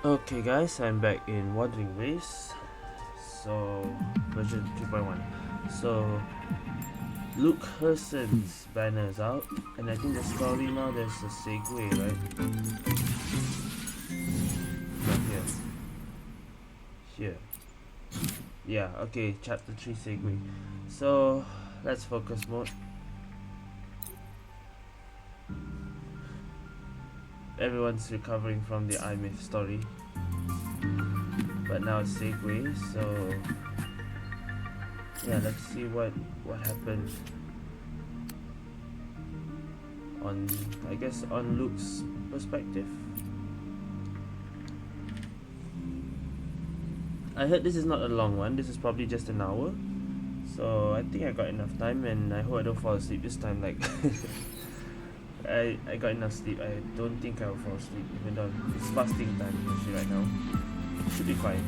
Okay guys, I'm back in Wuthering Race. So version 3.1. So Luuk Herssen's banner is out, and I think the story now there's a segue, right? Not here. Here. Yeah, okay, chapter 3 segue. So let's focus mode. Everyone's recovering from the I Myth story. But now it's segue, so yeah, let's see what happened on, I guess, on Luke's perspective. I heard this is not a long one. This is probably just an hour, so I think I got enough time, and I hope I don't fall asleep this time. Like I got enough sleep. I don't think I will fall asleep, even though it's fasting time actually right now. Should be fine.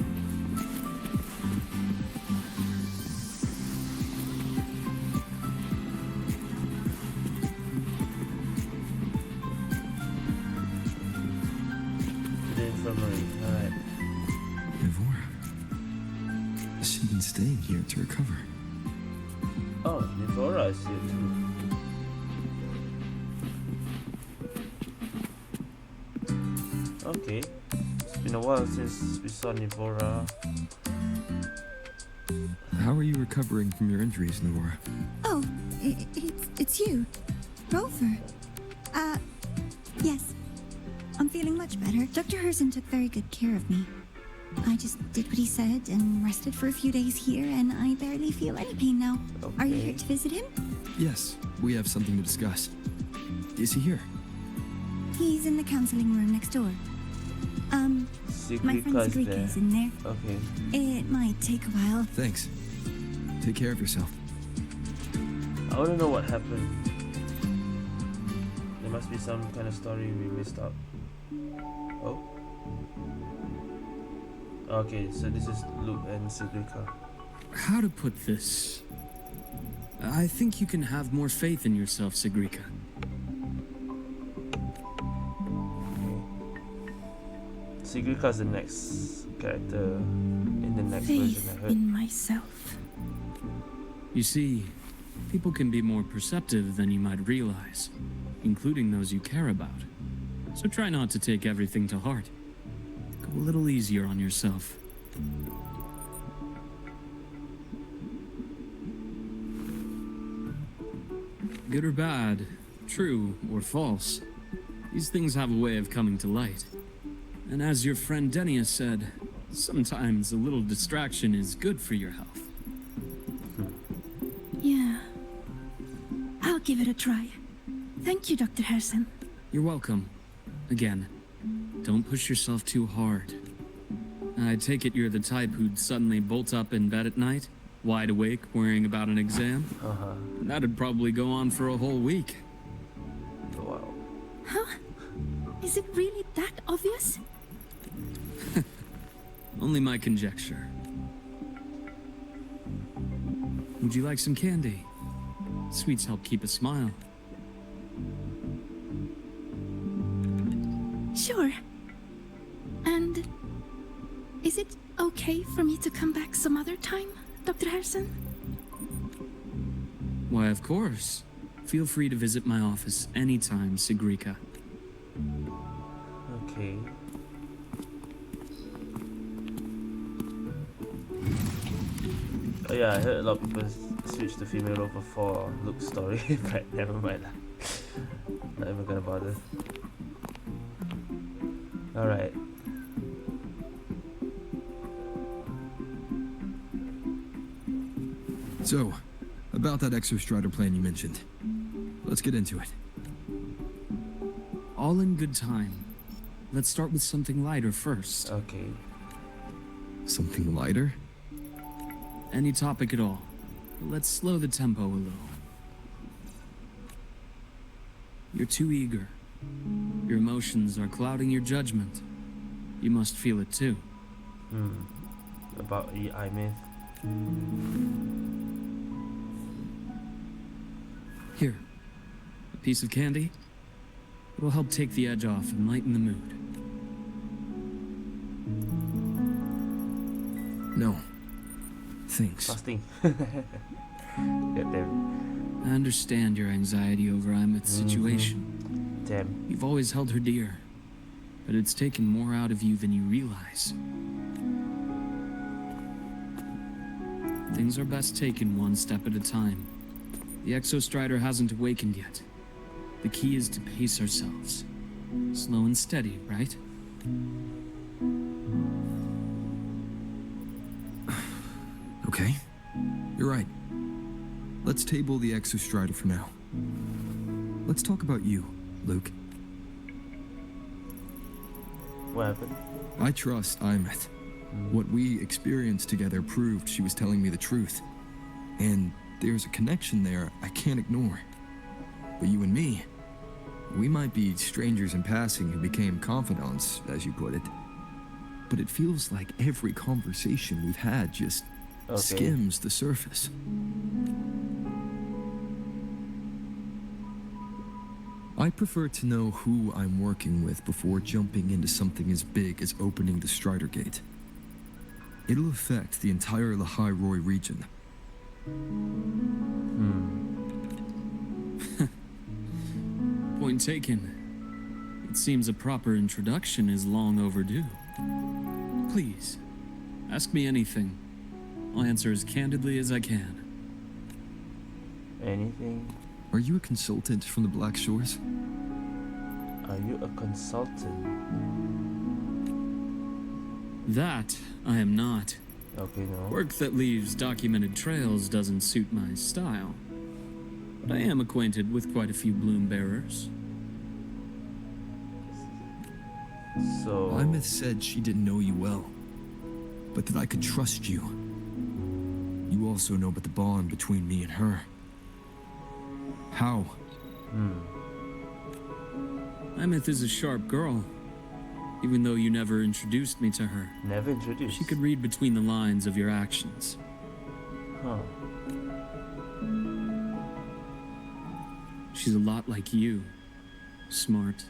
The infirmary. Alright. Nivora. She's been staying here to recover. Oh, Nivora is here too. Okay. It's been a while since we saw Nivora. How are you recovering from your injuries, Nivora? Oh, it's you. Rover. Yes. I'm feeling much better. Dr. Herssen took very good care of me. I just did what he said and rested for a few days here, and I barely feel any pain now. Okay. Are you here to visit him? Yes, we have something to discuss. Is he here? He's in the counseling room next door. My friend Segue is in there. Okay. It might take a while. Thanks. Take care of yourself. I wanna know what happened. There must be some kind of story we missed out. Oh. Okay, so this is Luuk and Segue. How to put this? I think you can have more faith in yourself, Segue. Segrega's the next character in the next version, I Faith heard. in myself. You see, people can be more perceptive than you might realize, including those you care about. So try not to take everything to heart. Go a little easier on yourself. Good or bad, true or false, these things have a way of coming to light. And as your friend Denia said, sometimes a little distraction is good for your health. Yeah. I'll give it a try. Thank you, Dr. Herssen. You're welcome. Again, don't push yourself too hard. I take it you're the type who'd suddenly bolt up in bed at night, wide awake, worrying about an exam? That'd probably go on for a whole week. Wow. Huh? Is it really that obvious? Only my conjecture. Would you like some candy? Sweets help keep a smile. Sure. And is it okay for me to come back some other time, Dr. Herssen? Why, of course. Feel free to visit my office anytime, Segue. Okay. Oh yeah, I heard a lot of people switch to female over for Luke's story, but never mind. Not even gonna bother. Alright. So, about that exostrider plan you mentioned. Let's get into it. All in good time. Let's start with something lighter first. Okay. Something lighter? Any topic at all. Let's slow the tempo a little. You're too eager. Your emotions are clouding your judgment. You must feel it too. About the I Myth. Here, a piece of candy. It'll help take the edge off and lighten the mood. No. Thanks. Fasting. God damn. I understand your anxiety over Imeth's situation. Damn. You've always held her dear, but it's taken more out of you than you realize. Things are best taken one step at a time. The Exostrider hasn't awakened yet. The key is to pace ourselves. Slow and steady, right? Okay. You're right. Let's table the Exostrider for now. Let's talk about you, Luke. What happened? I trust Imeth. What we experienced together proved she was telling me the truth. And there's a connection there I can't ignore. But you and me, we might be strangers in passing who became confidants, as you put it. But it feels like every conversation we've had just skims the surface. I prefer to know who I'm working with before jumping into something as big as opening the Strider Gate. It'll affect the entire Lahai-Roi region. Point taken. It seems a proper introduction is long overdue. Please, ask me anything. I'll answer as candidly as I can. Anything? Are you a consultant from the Black Shores? Are you a consultant? That I am not. Okay, no. Work that leaves documented trails doesn't suit my style. But I am acquainted with quite a few bloom bearers. So Imeth said she didn't know you well, but that I could trust you. You also know about the bond between me and her. How? Imeth is a sharp girl, even though you never introduced me to her. never introduced. She could read between the lines of your actions. Huh. She's a lot like you. Smart,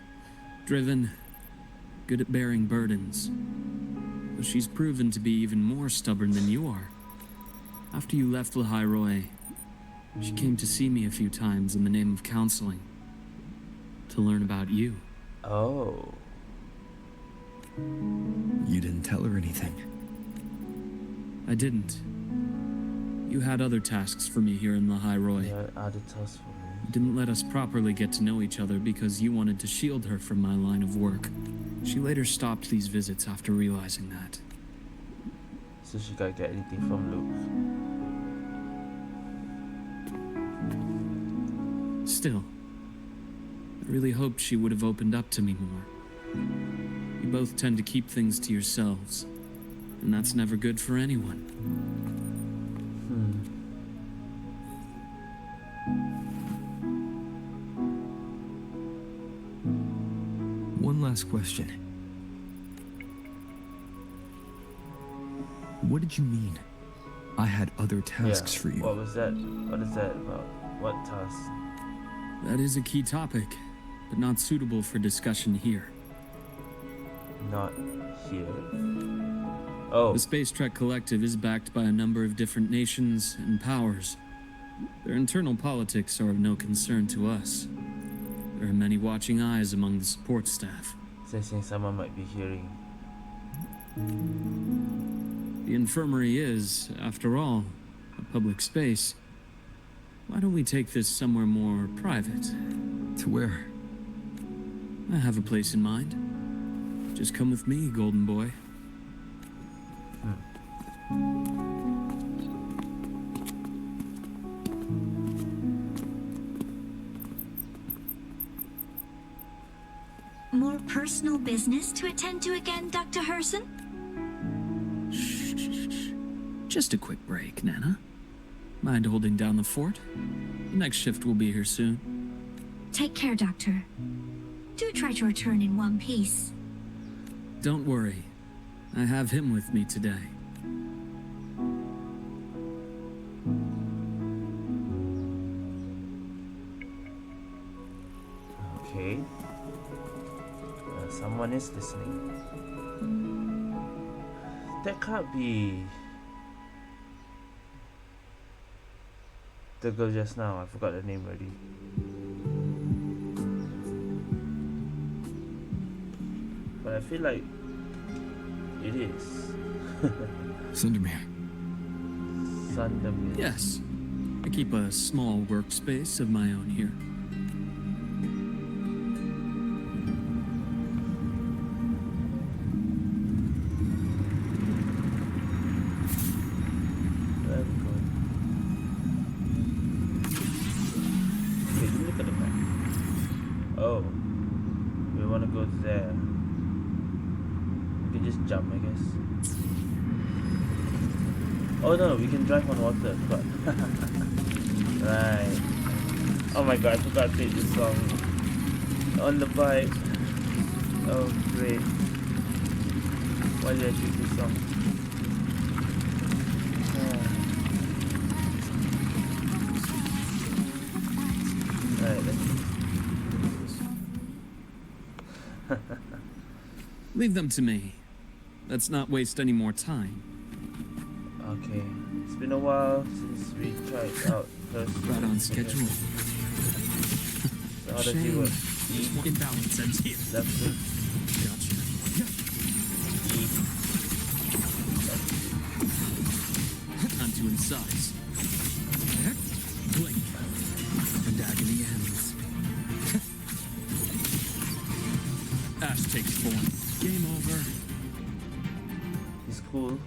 driven, good at bearing burdens. Though she's proven to be even more stubborn than you are. After you left Lahai-Roi, she came to see me a few times in the name of counseling. To learn about you. Oh. You didn't tell her anything. I didn't. You had other tasks for me here in Lahai-Roi. Yeah, other tasks for me. You didn't let us properly get to know each other because you wanted to shield her from my line of work. She later stopped these visits after realizing that. So she can't get anything from Luke. Still, I really hoped she would have opened up to me more. You both tend to keep things to yourselves, and that's never good for anyone. One last question. What did you mean? I had other tasks for you. What was that? What is that about? What task? That is a key topic, but not suitable for discussion here. Not here. Oh. The Space Trek Collective is backed by a number of different nations and powers. Their internal politics are of no concern to us. There are many watching eyes among the support staff. Sensing someone might be hearing. The infirmary is, after all, a public space. Why don't we take this somewhere more private? To where? I have a place in mind. Just come with me, golden boy. More personal business to attend to again, Dr. Herssen? Just a quick break, Nana. Mind holding down the fort? The next shift will be here soon. Take care, Doctor. Do try to return in one piece. Don't worry. I have him with me today. Okay. Someone is listening. That can't be the girl just now. I forgot the name already. But I feel like it is. Cindermere. Sandermere. Yes. I keep a small workspace of my own here. Very good. Okay, look at the map. Oh. We want to go there. We can just jump, I guess. Oh no, we can drive on water. But right. Oh my god, I forgot to take this song. On the bike. Oh great. Why did I choose this song? Alright, Leave them to me. Let's not waste any more time. okay. It's been a while since we tried out first. Right on schedule. So how does it Shame. work? Imbalance ends here. Left click. Gotcha. E. Time to incise. Blink. And agony ends. Ash takes form. Game over. He's cool.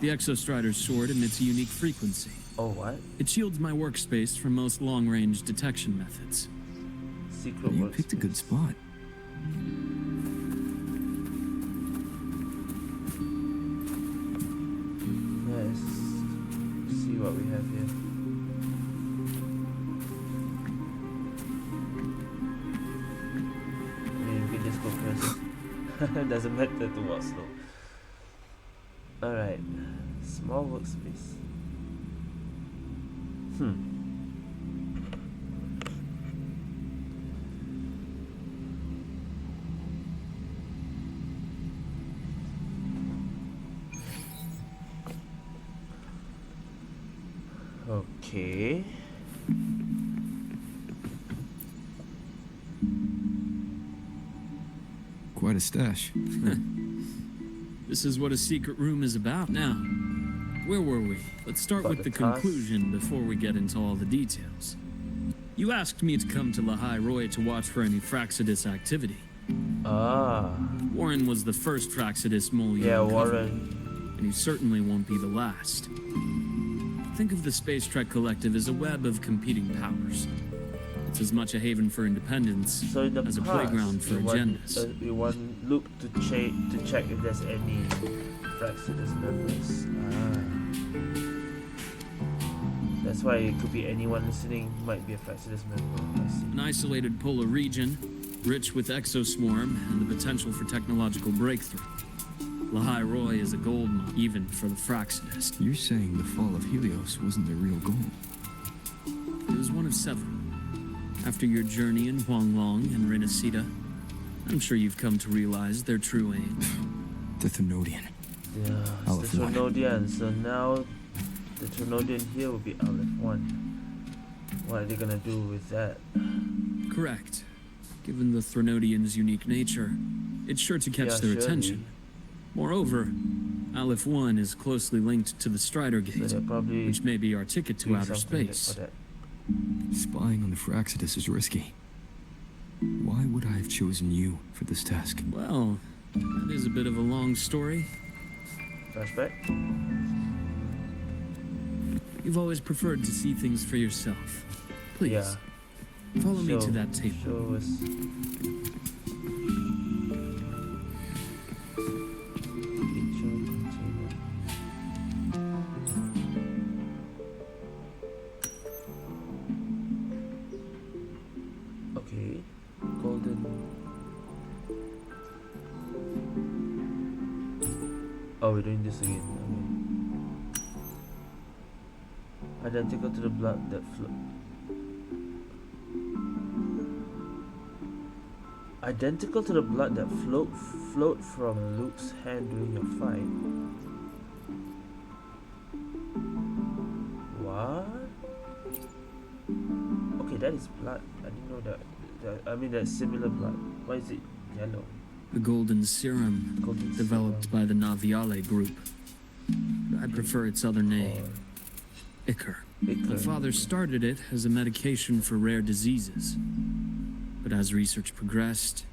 The Exostrider's sword emits a unique frequency. Oh what? It shields my workspace from most long-range detection methods. Secret You workspace. picked a good spot. Let's see what we have here. I mean, we can just go first. Doesn't matter to us though. Alright. Small workspace. Okay. Quite a stash. This is what a secret room is about now. Where were we? Let's start About with the the task. conclusion before we get into all the details. You asked me to come to Lahai-Roi to watch for any Fraxidus activity. Ah. Warren was the first Fraxidus mole you Yeah, uncovered, Warren. and he certainly won't be the last. Think of the Space Trek Collective as a web of competing powers. It's as much a haven for independence So in the as a past, playground for we want, agendas. we want Luuk to check if there's any Fraxidus members. Ah. That's why it could be anyone listening might be a Fraxidus member. I see. An isolated polar region, rich with exoswarm and the potential for technological breakthrough. Lahai-Roi is a gold mine, even for the Fraxidus. You're saying the fall of Helios wasn't their real goal. It was one of several. After your journey in Huanglong and Renacida, I'm sure you've come to realize their true aim. The Thenodian. Yeah, it's Aleph the one. Trinodian. So now the Trinodian here will be Aleph 1. What are they gonna do with that? Correct. Given the Thenodian's unique nature, it's sure to catch Yeah, their surely. attention. Moreover, Aleph 1 is closely linked to the Strider So Gate, they're probably which may be our ticket to doing outer something space. for that. Spying on the Fraxidus is risky. Why would I have chosen you for this task? Well, that is a bit of a long story. Flashback? You've always preferred to see things for yourself. Please, Yeah. follow me to Show- that table. Show us. Picture container. Okay. Golden. Oh, we're doing this again. Okay. Identical to the blood that flow. Identical to the blood that flowed from Luke's hand during your fight. What? Okay, that is blood. I didn't know that. I mean, that's similar blood. Why is it yellow? The golden serum Golden developed by the Naviale group. I prefer its other name, Ichor. My father started it as a medication for rare diseases. But as research progressed,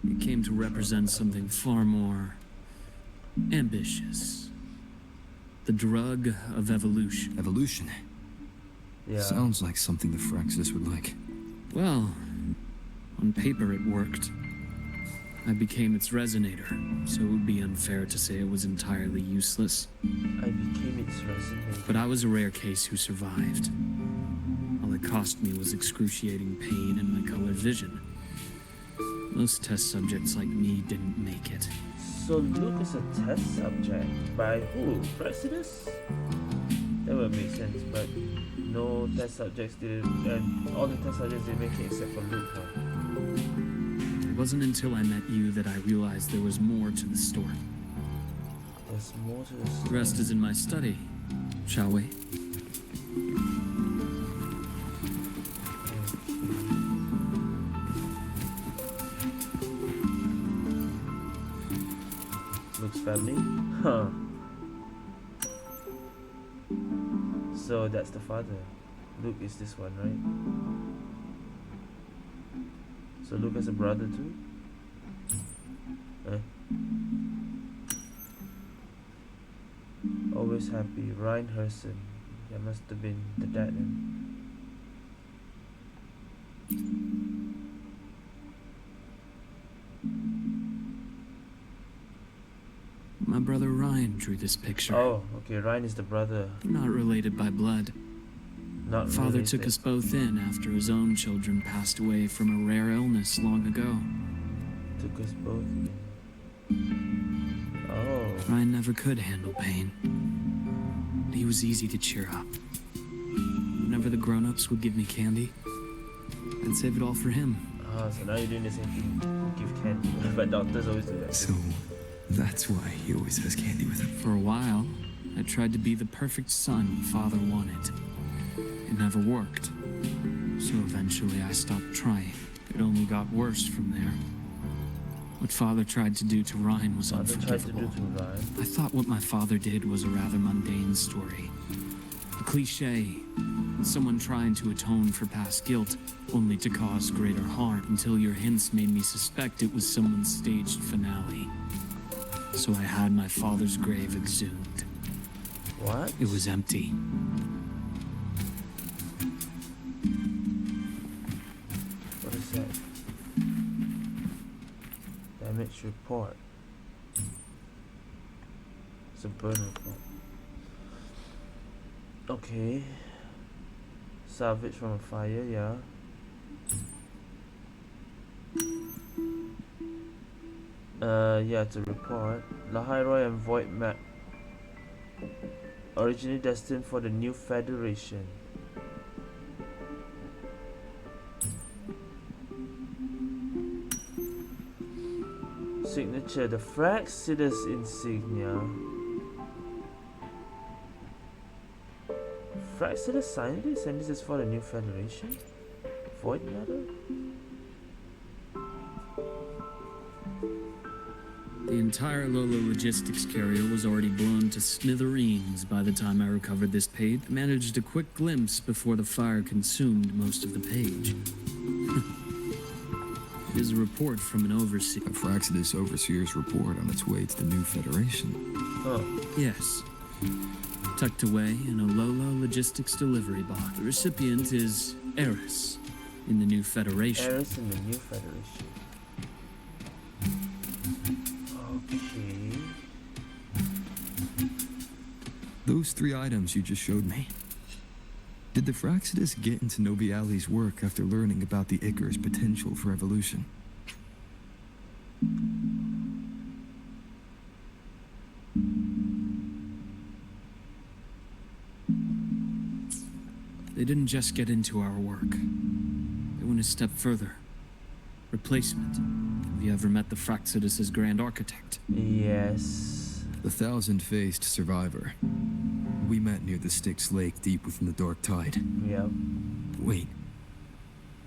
it came to represent something far more ambitious. The drug of evolution. Evolution? Yeah. Sounds like something the Phyrexis would like. Well, on paper it worked. I became its resonator, so it would be unfair to say it was entirely useless. I became its resonator. But I was a rare case who survived. All it cost me was excruciating pain and my colored vision. Most test subjects like me didn't make it. So Luke is a test subject. By who? Praxidus? That would make sense, but no test subjects did, and all the test subjects didn't make it except for Luke, huh? It wasn't until I met you that I realized there was more to the story. There's more to this. The rest is in my study, shall we? Luke's family? Huh. So that's the father. Luke is this one, right? So Luke has a brother too? Always happy. Ryan Herssen. That must have been the dad then. My brother Ryan drew this picture. Oh, okay. Ryan is the brother. Not related by blood. Not Father related. took us both in after his own children passed away from a rare illness long ago. Took us both in. Oh. Ryan never could handle pain. But he was easy to cheer up. Whenever the grown-ups would give me candy, I'd save it all for him. Ah, so now you're doing the same thing. Give candy. But doctors always do that. So, that's why he always has candy with him. For a while, I tried to be the perfect son Father wanted. It never worked. So eventually I stopped trying. It only got worse from there. What Father tried to do to Ryan was unforgivable. I thought what my father did was a rather mundane story. A cliche. Someone trying to atone for past guilt, only to cause greater harm, until your hints made me suspect it was someone's staged finale. So I had my father's grave exhumed. What? It was empty. What is that? Damage report. It's a burn report. Okay. Salvage from a fire, yeah. Yeah, it's a report. Lahai-Roi and Void Map. Originally destined for the new Federation. Signature, the Phyrexis insignia. Phyrexis signed this, and this is for the new Federation? Void Matter? The entire Lolo logistics carrier was already blown to smithereens by the time I recovered this page. I managed a quick glimpse before the fire consumed most of the page. It is a report from an overseer. A Phyrexis overseer's report on its way to the new Federation. Huh. Yes. Tucked away in a Lolo logistics delivery box. The recipient is Eris in the new Federation. Eris in the new Federation. Okay. Those 3 items you just showed me. Did the Phyrexis get into Noviali's work after learning about the Ichor's potential for evolution? They didn't just get into our work. They went a step further. Replacement. Have you ever met the Fraxidus' Grand Architect? Yes. The thousand-faced survivor. We met near the Styx Lake deep within the dark tide. Yep. Wait.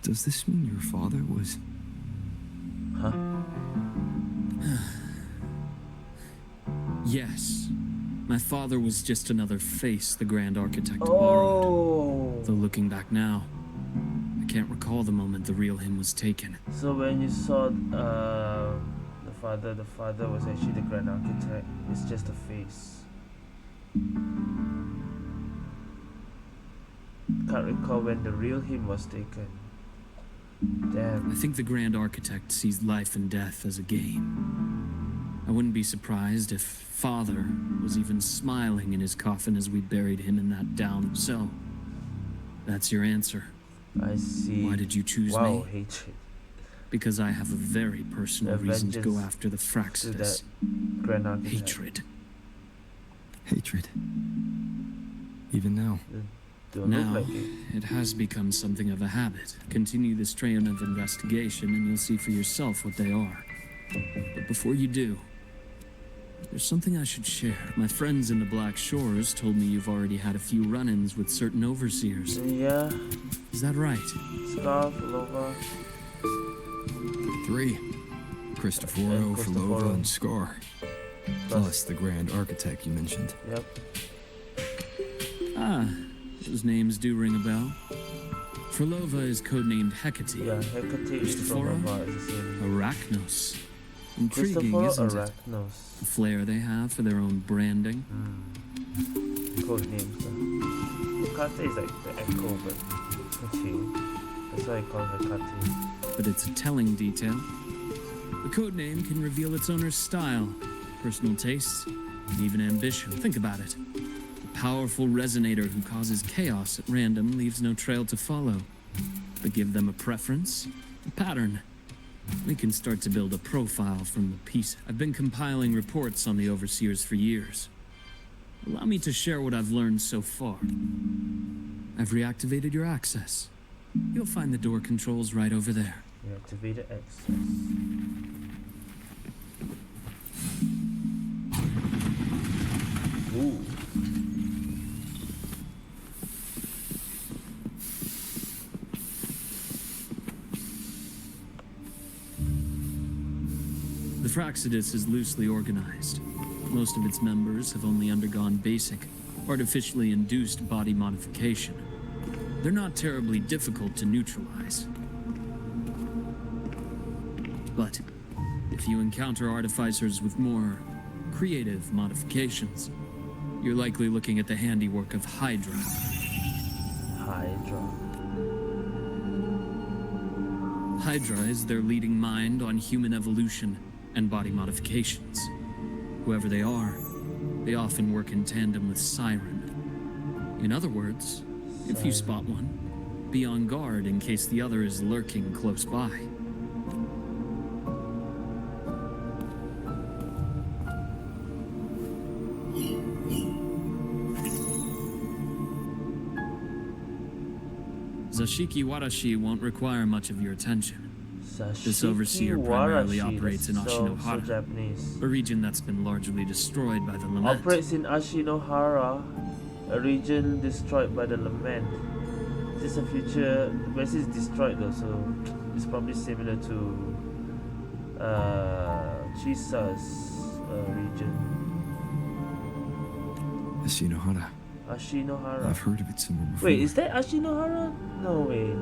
Does this mean your father was... Huh? Yes. My father was just another face the Grand Architect borrowed. Oh. Though looking back now, I can't recall the moment the real him was taken. So when you saw the father was actually the Grand Architect. It's just a face. Can't recall when the real him was taken. Damn. I think the Grand Architect sees life and death as a game. I wouldn't be surprised if Father was even smiling in his coffin as we buried him in that down. So, that's your answer. I see. Why did you choose wow, me? hatred. Because I have a very personal reason to go after the To Fraxidus. that Grand Architect. Hatred. hatred? Even now? Don't Now, look like it. it has become something of a habit. Continue this train of investigation and you'll see for yourself what they are. But before you do, there's something I should share. My friends in the Black Shores told me you've already had a few run-ins with certain overseers. Yeah. Is that right? Scarf, Lova. 3. Cristoforo, Cristoforo. Filova, and Scar. Plus the Grand Architect you mentioned. Yep. Ah, those names do ring a bell. Frolova is codenamed Hecate. Yeah, Hecate is from Cristoforo? Lova, is the same. Arachnos. Intriguing, Cristoforo isn't it? Arachnos. The flair they have for their own branding. Code names. Hecate is like the echo, but okay. That's why I call her Hecate. But it's a telling detail. The codename can reveal its owner's style, personal tastes, and even ambition. Think about it. A powerful resonator who causes chaos at random leaves no trail to follow. But give them a preference, a pattern. We can start to build a profile from the piece. I've been compiling reports on the overseers for years. Allow me to share what I've learned so far. I've reactivated your access. You'll find the door controls right over there. Reactivated access. Ooh. The Fraxidus is loosely organized. Most of its members have only undergone basic, artificially induced body modification. They're not terribly difficult to neutralize. But if you encounter artificers with more creative modifications, you're likely looking at the handiwork of Hydra. Hydra. Hydra is their leading mind on human evolution and body modifications. Whoever they are, they often work in tandem with Siren. In other words, if you spot one, be on guard in case the other is lurking close by. Zashiki Warashi won't require much of your attention. This overseer primarily operates in So Ashinohara, Japanese. a region that's been largely destroyed by the Lament. Operates in Ashinohara, a region destroyed by the Lament. This is a future. West is destroyed though, so it's probably similar to Chisa's region. Ashinohara. Ashinohara. I've heard of it somewhere before. Wait, is that Ashinohara? No way.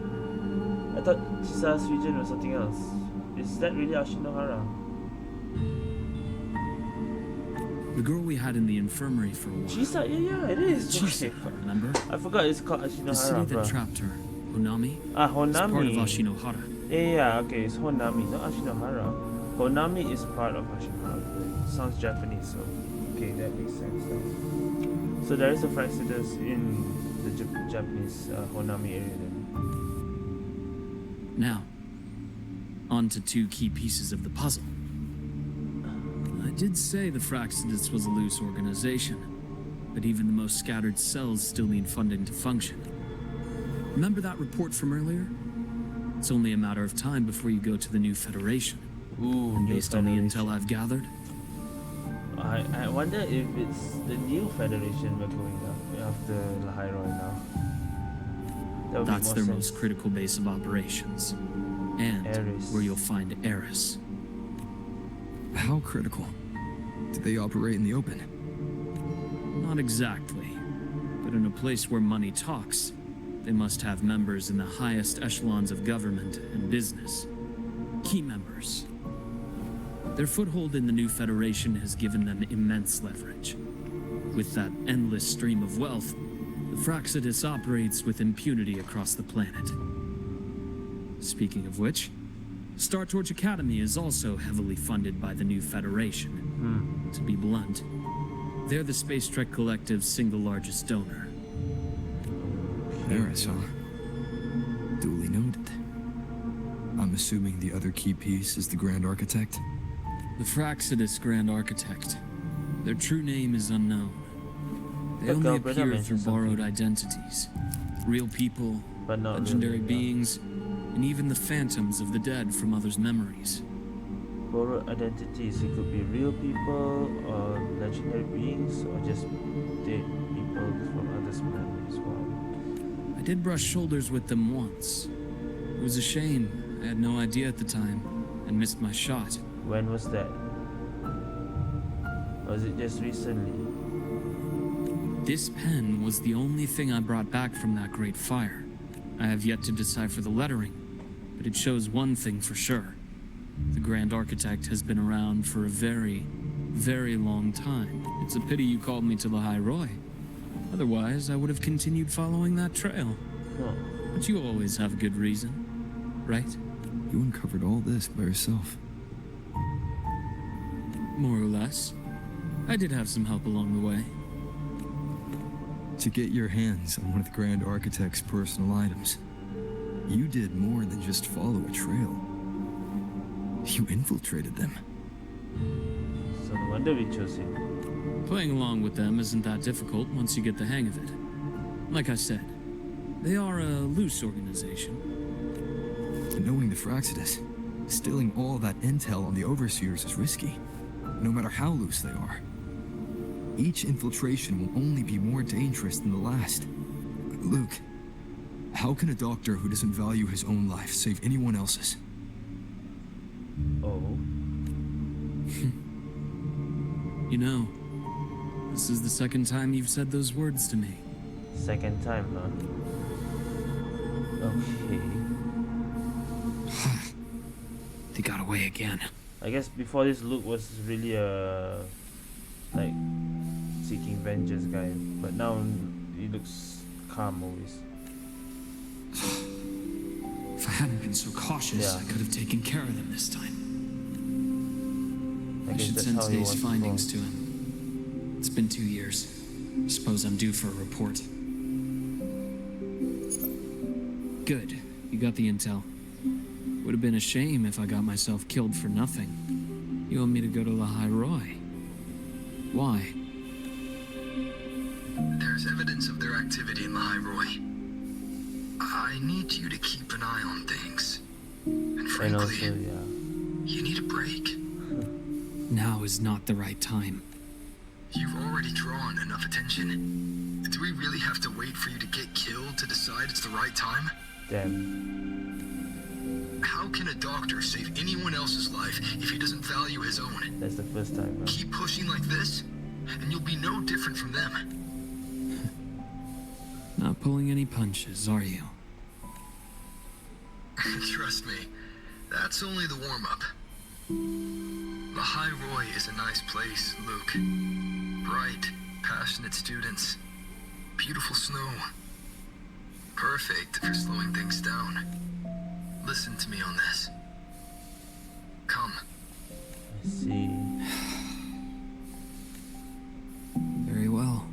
I thought Chisa's region was something else. Is that really Ashinohara? The girl we had in the infirmary for a while. Chisa? Yeah, it is. Chisa, Okay. remember? I forgot it's called The city Ashinohara, that bro. trapped her, Honami, Ah, is part of Honami. Ashinohara. Yeah, okay, it's Honami, not Ashinohara. Honami is part of Ashinohara. Sounds Japanese, so okay, that makes sense now. So there is a Fraxidus in the Japanese Honami area then. Now, on to two key pieces of the puzzle. I did say the Fraxidus was a loose organization, but even the most scattered cells still need funding to function. Remember that report from earlier? It's only a matter of time before you go to the new Federation. Ooh, And new based on the Federation. intel I've gathered, I wonder if it's the new Federation we're going after Lahai-Roi now. That would that's make their more most sense. critical base of operations. And Eris. where you'll find Eris. How critical? Do they operate in the open? Not exactly. But in a place where money talks, they must have members in the highest echelons of government and business. Key members. Their foothold in the new Federation has given them immense leverage. With that endless stream of wealth, the Fraxidus operates with impunity across the planet. Speaking of which, Star Torch Academy is also heavily funded by the new Federation. To be blunt, they're the Space Trek Collective's single largest donor. There I saw. Duly noted. I'm assuming the other key piece is the Grand Architect? The Fraxidus Grand Architect. Their true name is unknown. They Look, only Alberta appear mentioned through borrowed something. identities. Real people, But not legendary really, yeah. beings, and even the phantoms of the dead from others' memories. Borrowed identities. It could be real people or legendary beings or just dead people from others' memories. Wow. I did brush shoulders with them once. It was a shame. I had no idea at the time and missed my shot. When was that? Was it just recently? This pen was the only thing I brought back from that great fire. I have yet to decipher the lettering, but it shows one thing for sure. The Grand Architect has been around for a very, very long time. It's a pity you called me to Lahai-Roi. Otherwise, I would have continued following that trail. Huh. But you always have a good reason, right? You uncovered all this by yourself. More or less. I did have some help along the way. To get your hands on one of the Grand Architect's personal items, you did more than just follow a trail. You infiltrated them. So no wonder we chose him. Playing along with them isn't that difficult once you get the hang of it. Like I said, they are a loose organization. And knowing the Fraxidus, stealing all that intel on the Overseers is risky, no matter how loose they are. Each infiltration will only be more dangerous than the last. Luke, how can a doctor who doesn't value his own life save anyone else's? Oh. You know, this is the second time you've said those words to me. Second time, huh? Okay. They got away again. I guess before this, Luke was really a like seeking vengeance guy, but now he looks calm always. If I hadn't been so cautious, Yeah. I could have taken care of them this time. I I guess should that's send how he today's wants findings to to him. It's been 2 years. Suppose I'm due for a report. Good. You got the intel. Would have been a shame if I got myself killed for nothing. You want me to go to Lahai-Roi? Why? There's evidence of their activity in Lahai-Roi. I need you to keep an eye on things. And And frankly, also, yeah. you need a break. Now is not the right time. You've already drawn enough attention. Do we really have to wait for you to get killed to decide it's the right time? Damn. How can a doctor save anyone else's life if he doesn't value his own? That's the first time, huh? Keep pushing like this, and you'll be no different from them. Not pulling any punches, are you? Trust me, that's only the warm-up. Lahai-Roi is a nice place, Luke. Bright, passionate students. Beautiful snow. Perfect for slowing things down. Listen to me on this. Come. I see. Very well.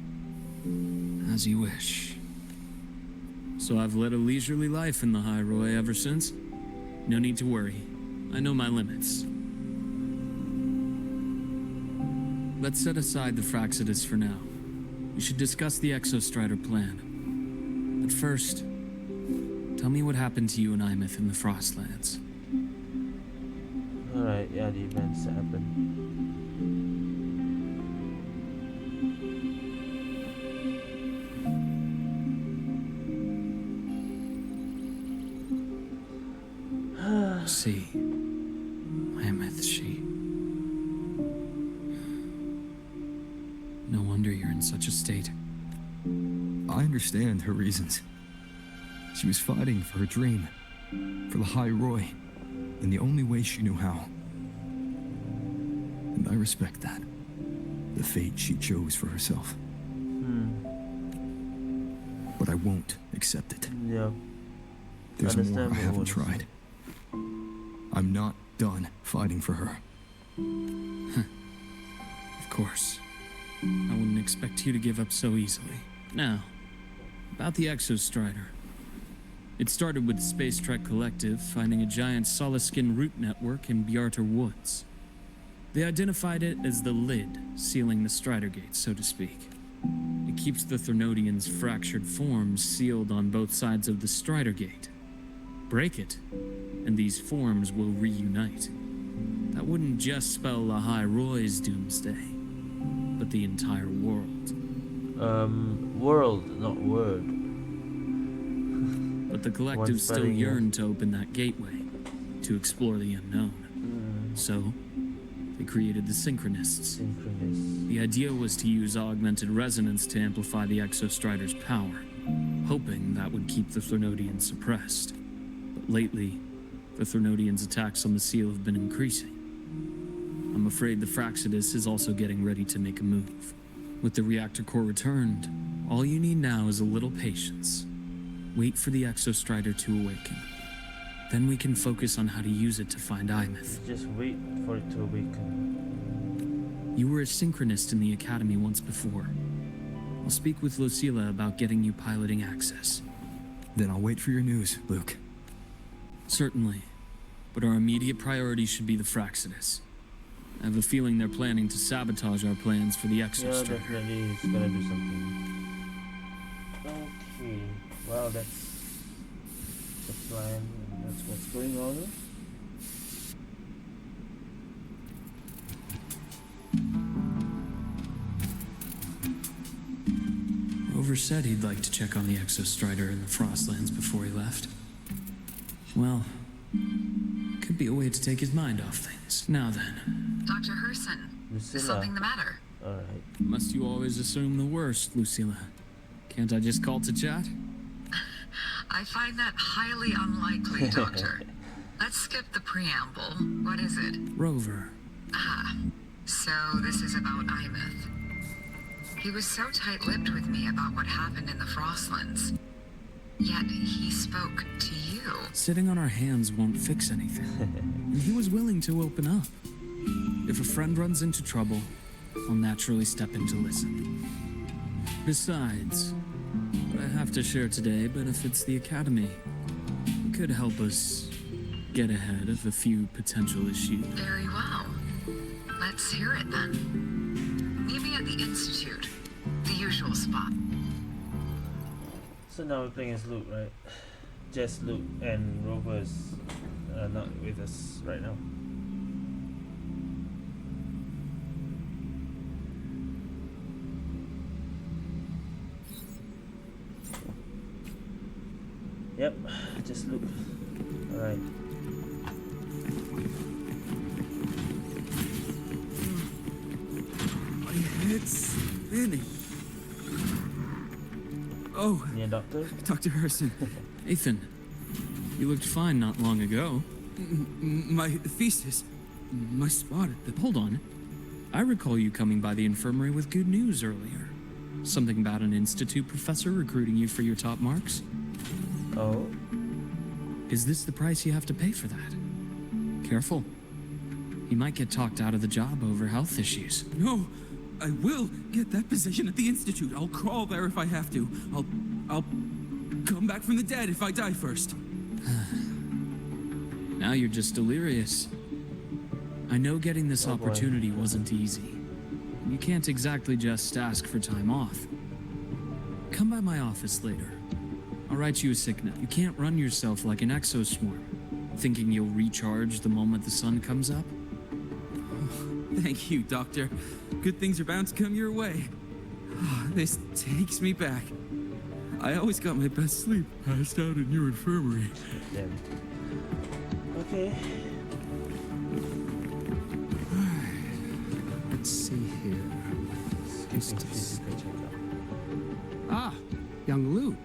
As you wish. So I've led a leisurely life in the Lahai-Roi ever since. No need to worry. I know my limits. Let's set aside the Fraxidus for now. We should discuss the Exostrider plan. But first, tell me what happened to you and Imeth in the Frostlands. Alright, yeah, yeah, the events that happen. See, Mammoth, she. No wonder you're in such a state. I understand her reasons. She was fighting for her dream, for Lahai-Roi, in the only way she knew how. And I respect that. The fate she chose for herself. But I won't accept it. Yeah. There's more I Understandable, haven't honestly. tried. I'm not done fighting for her. Of course. I wouldn't expect you to give up so easily. Now, about the Exostrider. It started with the Space Trek Collective finding a giant Solaskin root network in Bjarter Woods. They identified it as the lid, sealing the Strider Gate, so to speak. It keeps the Thernodians' fractured forms sealed on both sides of the Strider Gate. Break it, and these forms will reunite. That wouldn't just spell Lahai-Roi's doomsday, but the entire world. World, not word. But the Collective One still spelling, yeah. yearned to open that gateway, to explore the unknown. So, they created the Synchronists. Synchronous. The idea was to use augmented resonance to amplify the Exostrider's power, hoping that would keep the Thernodians suppressed. But lately, the Thernodians' attacks on the seal have been increasing. I'm afraid the Fraxidus is also getting ready to make a move. With the reactor core returned, all you need now is a little patience. Wait for the Exostrider to awaken. Then we can focus on how to use it to find Imeth. Just wait for it to awaken. You were a synchronist in the Academy once before. I'll speak with Lucilla about getting you piloting access. Then I'll wait for your news, Luke. Certainly. But our immediate priority should be the Fraxidus. I have a feeling they're planning to sabotage our plans for the Yeah, Exostrider. definitely it's gonna do something. Okay. Wow, that's the plan. And that's what's going on. Rover said he'd like to check on the Exostrider in the Frostlands before he left. Well, could be a way to take his mind off things. Now then, Dr. Herssen, is Lucilla. something the matter? Alright. must you always assume the worst, Lucilla? Can't I just call to chat? I find that highly unlikely, Doctor. Let's skip the preamble. What is it? Rover. So this is about Imeth. He was so tight-lipped with me about what happened in the Frostlands. Yet he spoke to you. Sitting on our hands won't fix anything. And he was willing to open up. If a friend runs into trouble, I'll naturally step in to listen. Besides, what I have to share today benefits the Academy. It could help us get ahead of a few potential issues. Very well. Let's hear it then. Meet me at the Institute. The usual spot. So now we're playing as Luke, right? Just Luke, and Rover is not with us right now. Yep, just Luke. Alright. My head's spinning. Oh, Yeah, Doctor? Dr. Herssen, Ethan, you looked fine not long ago. my thesis, my spot at the... Hold on. I recall you coming by the infirmary with good news earlier. Something about an institute professor recruiting you for your top marks? Oh, Is this the price you have to pay for that? Careful. You might get talked out of the job over health issues. No, I will get that position at the Institute. I'll crawl there if I have to. I'll come back from the dead if I die first. Now you're just delirious. I know getting this Oh, boy. opportunity wasn't easy. You can't exactly just ask for time off. Come by my office later. I'll write you a sick note. You can't run yourself like an exoswarm, thinking you'll recharge the moment the sun comes up. Thank you, Doctor. Good things are bound to come your way. This takes me back. I always got my best sleep passed out in your infirmary. Damn. Okay. Let's see here. Skipping physical checkup. Ah, young Luke.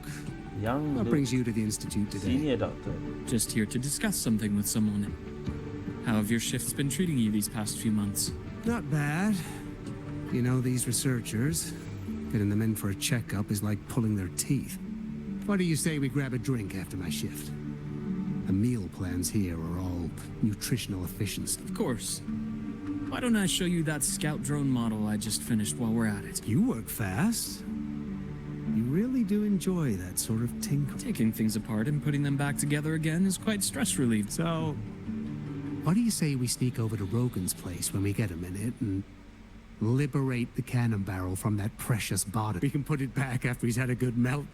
Young What Luuk, brings you to the Institute today? senior doctor. Just here to discuss something with someone. How have your shifts been treating you these past few months? Not bad. You know, these researchers, getting them in for a checkup is like pulling their teeth. What do you say we grab a drink after my shift? The meal plans here are all nutritional efficiency. Of course. Why don't I show you that scout drone model I just finished while we're at it? You work fast. You really do enjoy that sort of tinkle. Taking things apart and putting them back together again is quite stress relieving. So, what do you say we sneak over to Rogan's place when we get a minute and liberate the cannon barrel from that precious body? We can put it back after he's had a good melt.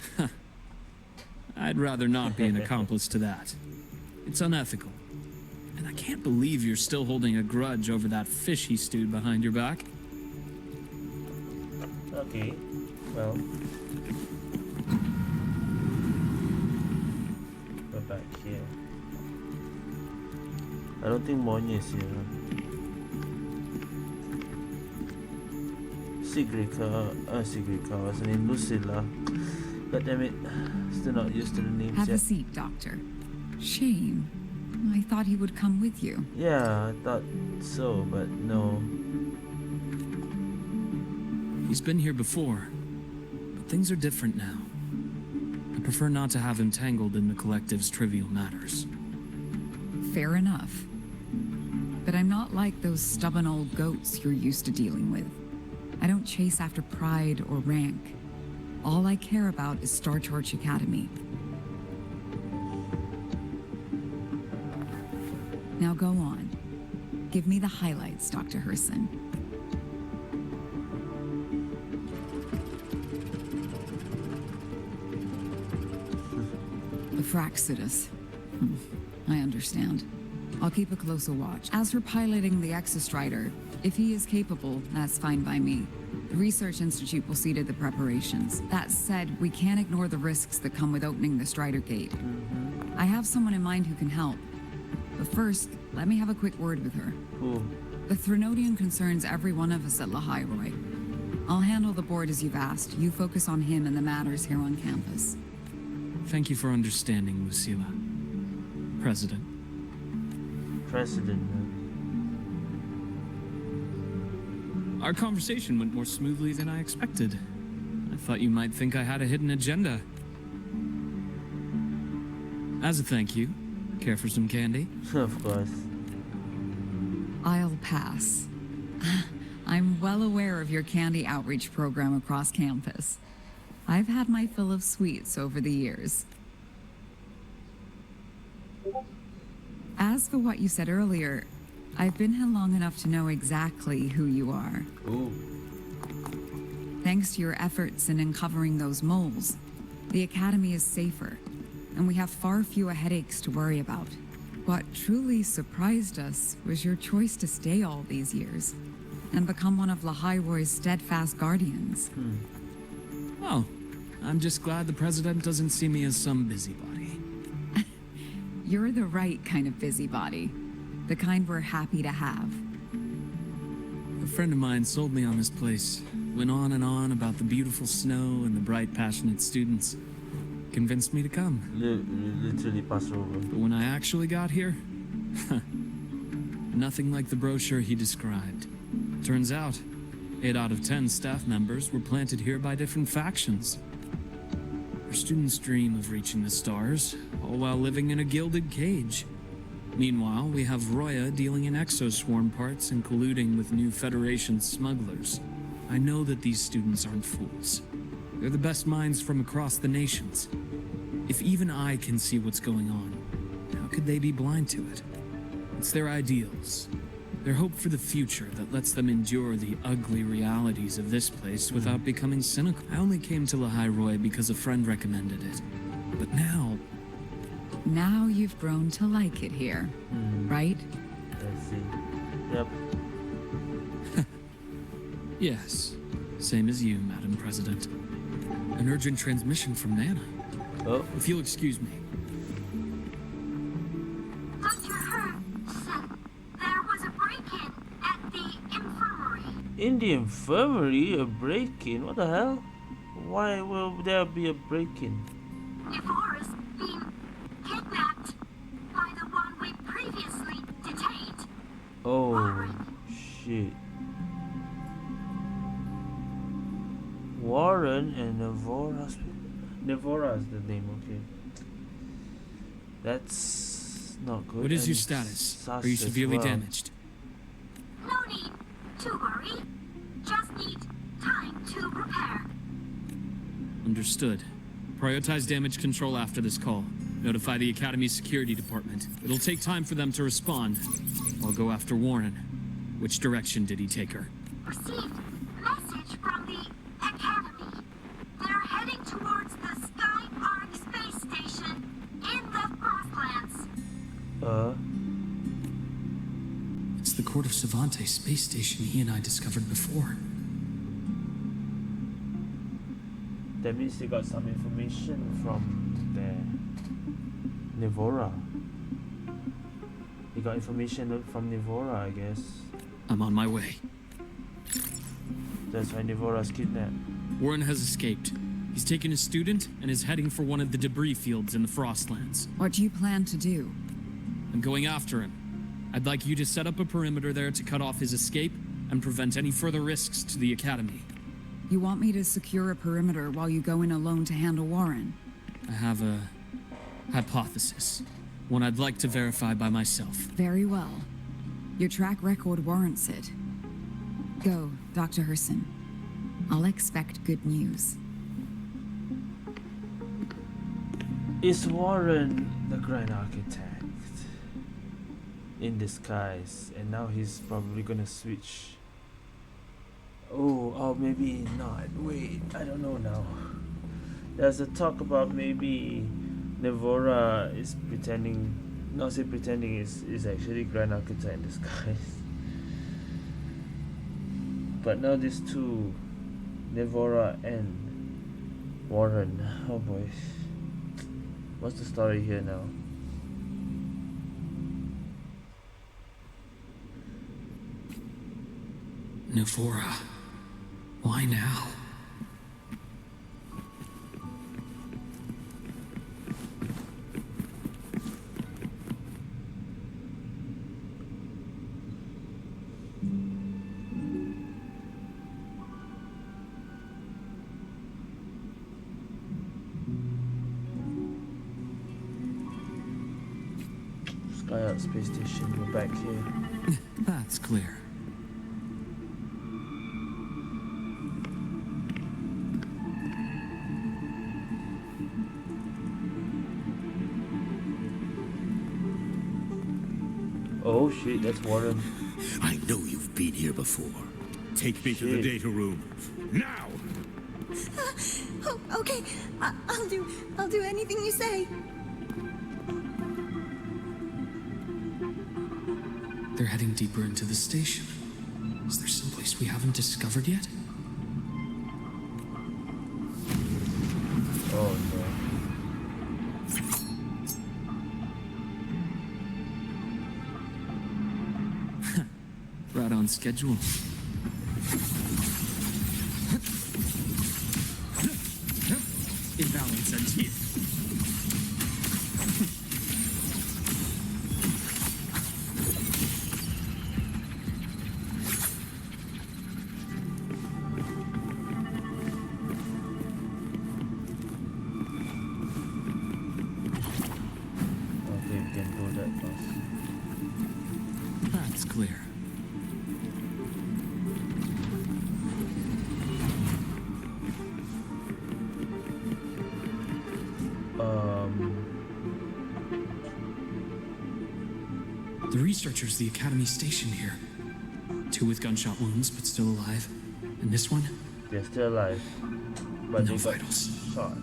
I'd rather not be an accomplice to that. It's unethical. And I can't believe you're still holding a grudge over that fish he stewed behind your back. Okay. Well. We're back here. I don't think Monya is here. Segue, what's her name? Lucilla. God damn it. Still not used to the names Have yet. a seat, Doctor. Shame. I thought he would come with you. Yeah, I thought so, but no. He's been here before, but things are different now. I prefer not to have him tangled in the collective's trivial matters. Fair enough. But I'm not like those stubborn old goats you're used to dealing with. I don't chase after pride or rank. All I care about is Star Torch Academy. Now go on. Give me the highlights, Dr. Herssen. The Fraxidus. I understand. I'll keep a closer watch. As for piloting the Exostrider, if he is capable, that's fine by me. The Research Institute will see to the preparations. That said, we can't ignore the risks that come with opening the Strider Gate. I have someone in mind who can help. But first, let me have a quick word with her. Cool. The Threnodian concerns every one of us at Lahai-Roi. I'll handle the board as you've asked. You focus on him and the matters here on campus. Thank you for understanding, Lucilla. President. President. Our conversation went more smoothly than I expected. I thought you might think I had a hidden agenda. As a thank you, care for some candy? Of course. I'll pass. I'm well aware of your candy outreach program across campus. I've had my fill of sweets over the years. As for what you said earlier, I've been here long enough to know exactly who you are. Ooh. Thanks to your efforts in uncovering those moles, the Academy is safer, and we have far fewer headaches to worry about. What truly surprised us was your choice to stay all these years and become one of Lahai-Roi's steadfast guardians. Oh, I'm just glad the President doesn't see me as some busybody. You're the right kind of busybody, the kind we're happy to have. A friend of mine sold me on this place, went on and on about the beautiful snow and the bright, passionate students. Convinced me to come. Literally pass over. But when I actually got here, nothing like the brochure he described. Turns out, 8 out of 10 staff members were planted here by different factions. Our students dream of reaching the stars, all while living in a gilded cage. Meanwhile, we have Roya dealing in exoswarm parts and colluding with new Federation smugglers. I know that these students aren't fools. They're the best minds from across the nations. If even I can see what's going on, how could they be blind to it? It's their ideals, their hope for the future that lets them endure the ugly realities of this place without becoming cynical. I only came to Lahai-Roi because a friend recommended it. But now... Now you've grown to like it here, right? Let's see. Yep. Yes, same as you, Madam President. An urgent transmission from Nana. Oh, If you'll excuse me. Dr. Herssen, there was a break-in at the infirmary. in the infirmary, a break-in? What the hell? Why will there be a break-in? Nevora's been kidnapped by the one we previously detained. Oh, shit. Warren and Nevora. Nevora is the name, okay. That's not good. What is your And status? sus Are you as severely well. damaged? No need to worry. Just need time to repair. Understood. Prioritize damage control after this call. Notify the Academy's security department. It'll take time for them to respond. I'll go after Warren. Which direction did he take her? Received message from the Academy. They're heading towards the Sky Arc space station in the Frostlands. It's the Court of Savante space station he and I discovered before. That means they got some information from there. Nevora. They got information from Nevora, I guess. I'm on my way. That's why Nevora's kidnapped. Warren has escaped. He's taken a student and is heading for one of the debris fields in the Frostlands. What do you plan to do? I'm going after him. I'd like you to set up a perimeter there to cut off his escape and prevent any further risks to the Academy. You want me to secure a perimeter while you go in alone to handle Warren? I have a hypothesis. One I'd like to verify by myself. Very well. Your track record warrants it. Go, Dr. Herssen. I'll expect good news. Is Warren the Grand Architect in disguise? And now he's probably gonna switch. Oh, maybe not. Wait, I don't know now. There's a talk about maybe Nevora is pretending, not say pretending, is actually Grand Architect in disguise. But now these two, Nevora and Warren. Oh boy. What's the story here now? Nevora. Why now? Sky Arc Space Station, we're back here. That's clear. Oh shit, that's Warren. I know you've been here before. Take me to the Shit. data room. Now! Oh, okay. I'll do anything you say. They're heading deeper into the station. Is there someplace we haven't discovered yet? Oh no. Right on schedule. Imbalance ends here. Okay, we can do that first. That's clear. The researchers, the Academy stationed here. 2 with gunshot wounds, but still alive. And this one? They're still alive, but No they got vitals. shot.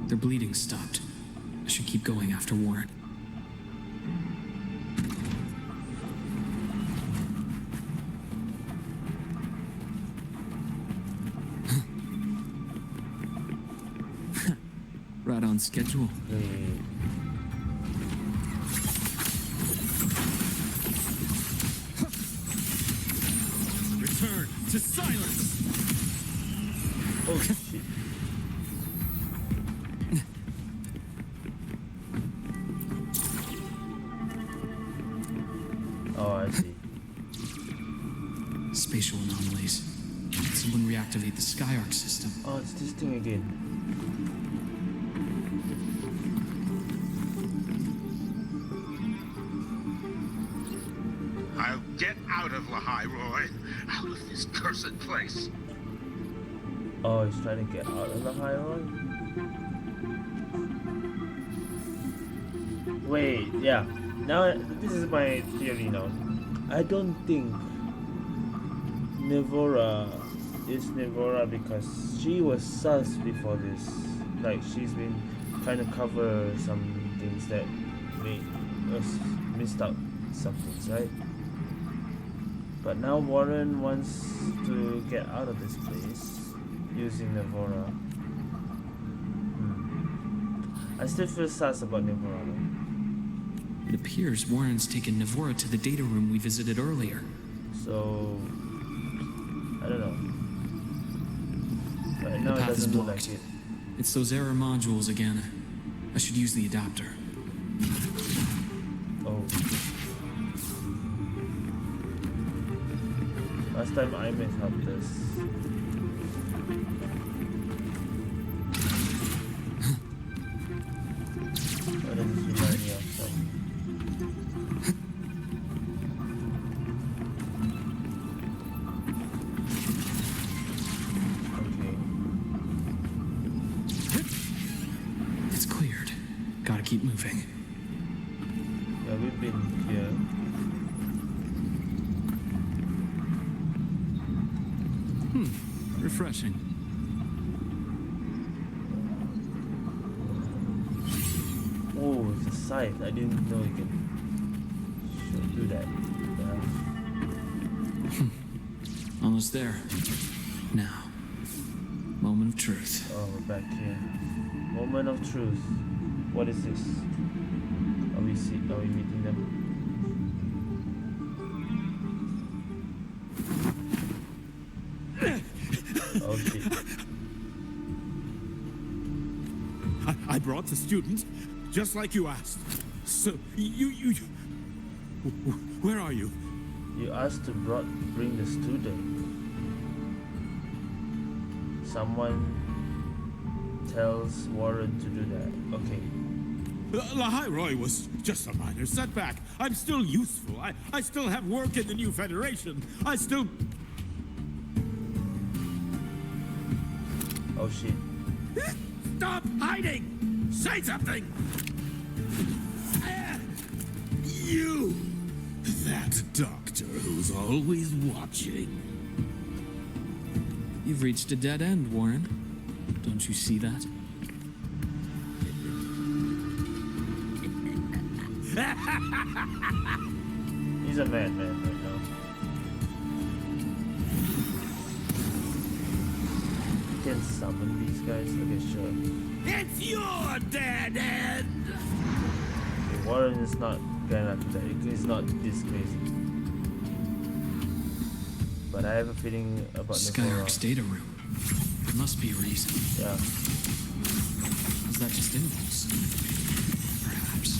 Their bleeding stopped. I should keep going after Warren. schedule. Wait. Return to silence! Oh shit. Oh, I see. Spatial anomalies. Someone reactivate the Skyarc system. Oh, it's this thing again. I'll get out of Lahai-Roi, out of this cursed place. Oh, he's trying to get out of the Lahai-Roi? Wait, yeah. Now, this is my theory now. I don't think Nevora is Nevora because she was sus before this. Like, she's been trying to cover some things that made us missed out some things, right? But now Warren wants to get out of this place using Nevora. I still feel sus about Nevora though. It appears Warren's taken Nevora to the data room we visited earlier. So, I don't know. Right now The it path is doesn't look blocked. like it. It's those error modules again. I should use the adapter. Oh. Last time I made helped us. What does this remind me of? It's cleared. Gotta keep moving. Yeah, we've been here. Refreshing. Oh, it's a scythe. I didn't know you can do that. Yeah. Almost there. Now. Moment of truth. Oh, we're back here. Moment of truth. What is this? Are we meeting them? Oh shit. I brought the student, just like you asked. So, you... Where are you? You asked to bring the student. Someone tells Warren to do that. Okay. Lahai-Roi was just a minor setback. I'm still useful. I still have work in the new Federation. I still... Oh shit. Stop hiding! Say something! You! That doctor who's always watching. You've reached a dead end, Warren. Don't you see that? He's a madman right now. You can summon these guys? Okay, sure. It's your dead end! Okay, Warren is not gonna do that. He's not this crazy. But I have a feeling about Skyarc's Nevora. data room. There must be a reason. Yeah. Is that just impulse? Perhaps.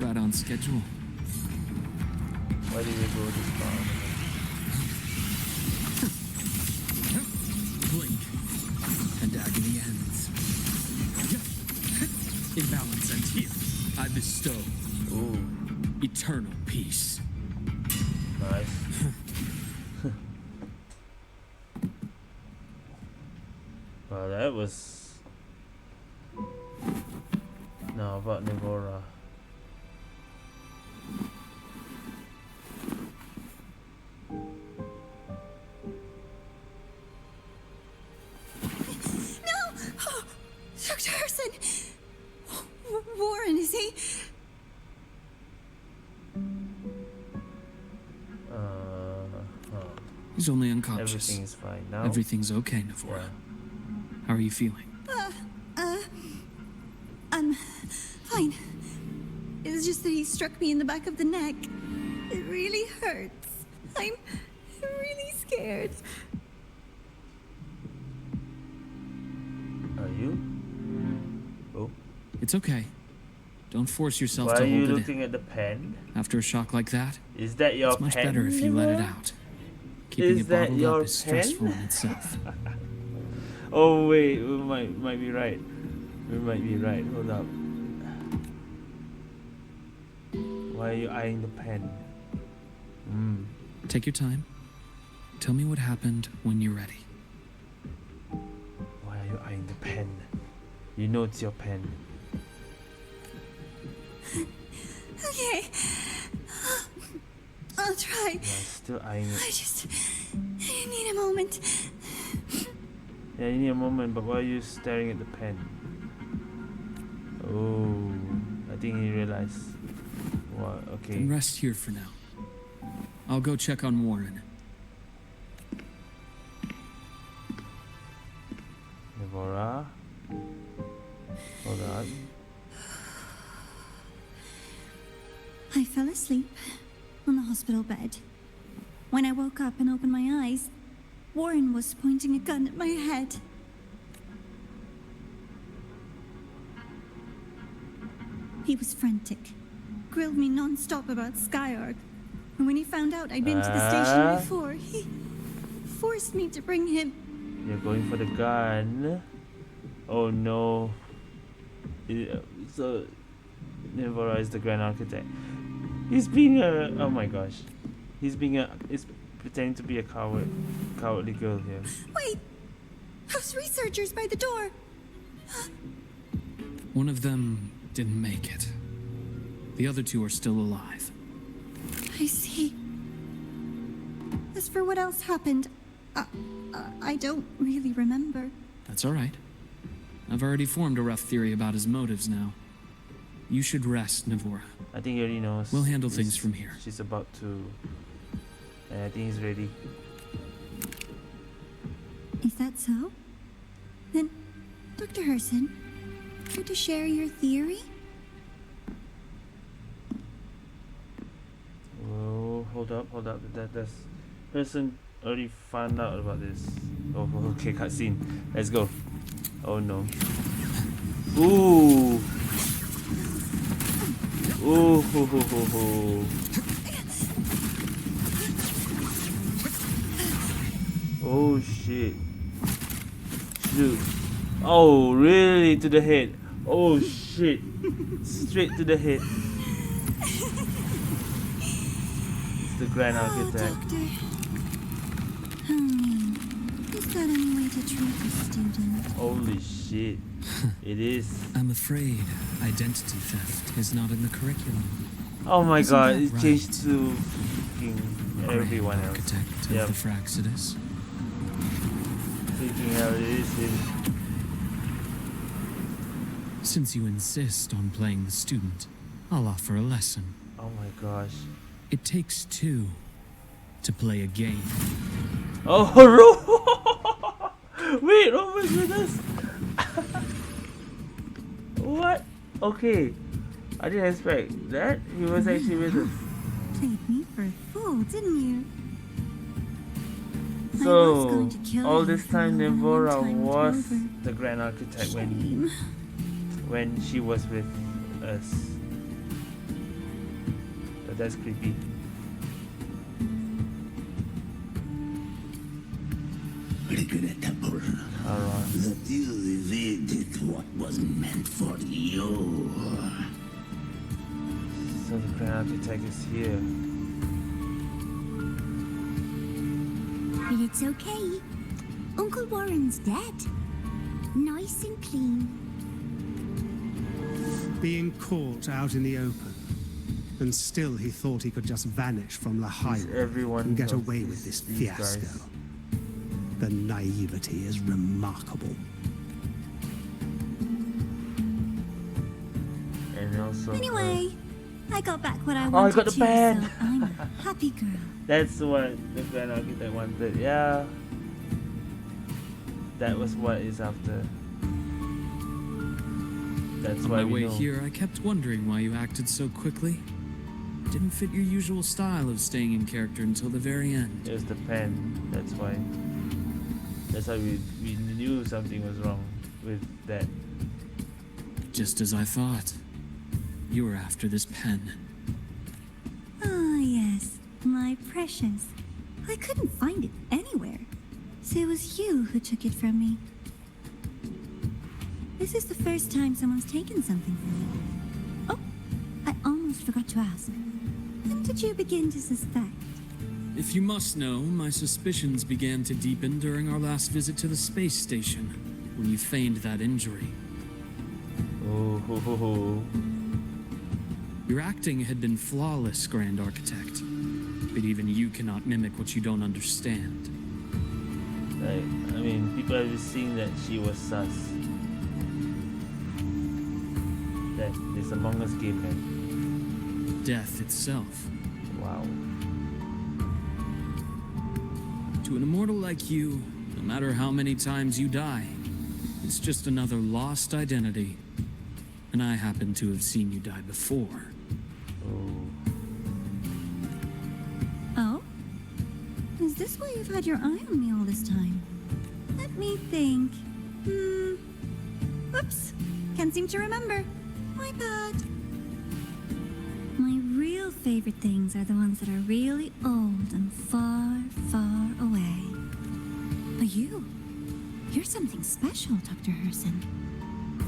Right on schedule. Why did we go this far? Blink. And agony ends. Imbalance ends here. I bestow Ooh, eternal peace. nice. Wow, that was... Now about Nevora. No! Oh, Dr. Herssen! Warren, is he? Huh. He's She's only unconscious. Everything is fine now. Everything's okay, Navora. How are you feeling? I'm fine. It's just that he struck me in the back of the neck. It really hurts. I'm really scared. Are you? Oh. It's okay. Don't force yourself Why to are you hold it looking at the pen? in. After a shock like that, Is that your it's much pen? better if you let it out. Keeping Is it that bottled your up is stressful pen? in itself. Oh wait, we might be right. We might be right. Hold up. Why are you eyeing the pen? Take your time. Tell me what happened when you're ready. Why are you eyeing the pen? You know it's your pen. Okay. I'll try. You're still eyeing it. I need a moment. Yeah, you need a moment, but why are you staring at the pen? Oh, I think he realized. What? Okay. Then rest here for now. I'll go check on Warren. Navora. Hold on. I fell asleep on the hospital bed. When I woke up and opened my eyes, Warren was pointing a gun at my head. He was frantic, grilled me non-stop about Skyark. And when he found out I'd been to the station before, he forced me to bring him. You're going for the gun. Oh no. So, Navora is the Grand Architect. He's being a... Oh my gosh. He's pretending to be a cowardly girl here. Wait! Those researchers by the door! One of them didn't make it. The other two are still alive. I see. As for what else happened, I don't really remember. That's all right. I've already formed a rough theory about his motives now. You should rest, Navora. I think he already knows. We'll handle things from here. She's about to... And I think he's ready. Is that so? Then, Dr. Herssen, care to share your theory? Whoa, hold up. That's... Herssen already found out about this. Oh, okay, cutscene. Let's go. Oh no. Ooh! Ooh, ho, ho, ho, ho. Oh shit. Shoot. Oh, really? To the head. Oh shit. Straight to the head. It's the Grand Architect. Doctor. Is that any way to treat a student? Holy shit. It is. I'm afraid identity theft is not in the curriculum. Oh my Isn't god, that it right? changed to freaking everyone else. Architect Yep. of the Fraxidus. Freaking hell, it is him. Since you insist on playing the student, I'll offer a lesson. Oh my gosh. It takes two to play a game. Oh, wait, oh my goodness. What? Okay. I didn't expect that. He was actually with us. Played me for a fool, didn't you? So, all this you time for a long Navora time was over. the Grand Architect Shame. when she was with us. But that's creepy. Alright. That you evaded what was meant for you. So the Grand Architect is here. But it's okay. Uncle Warren's dead. Nice and clean. Being caught out in the open. And still he thought he could just vanish from Lahai-Roi Everyone and get of away with this these fiasco. guys. The naivety is remarkable. And also Anyway, I got back what I Oh, I wanted got the to, pen. so I'm a happy girl. That's what the Grand Architect wanted. Yeah. That was what is after. That's On why my we way know. here, I kept wondering why you acted so quickly. It didn't fit your usual style of staying in character until the very end. It was the pen. That's why. That's why we knew something was wrong with that. Just as I thought. You were after this pen. Ah, yes, my precious. I couldn't find it anywhere. So it was you who took it from me. This is the first time someone's taken something from me. Oh, I almost forgot to ask. When did you begin to suspect? If you must know, my suspicions began to deepen during our last visit to the space station, when you feigned that injury. Oh, ho, ho, ho. Your acting had been flawless, Grand Architect. But even you cannot mimic what you don't understand. Like, I mean, people have been seeing that she was sus. That this Among Us game had. Death itself. Wow. To an immortal like you, no matter how many times you die, it's just another lost identity. And I happen to have seen you die before. Oh? Is this why you've had your eye on me all this time? Let me think. Whoops. Can't seem to remember. My bad. My real favorite things are the ones that are really old and far, far away. But you're something special, Dr. Herssen.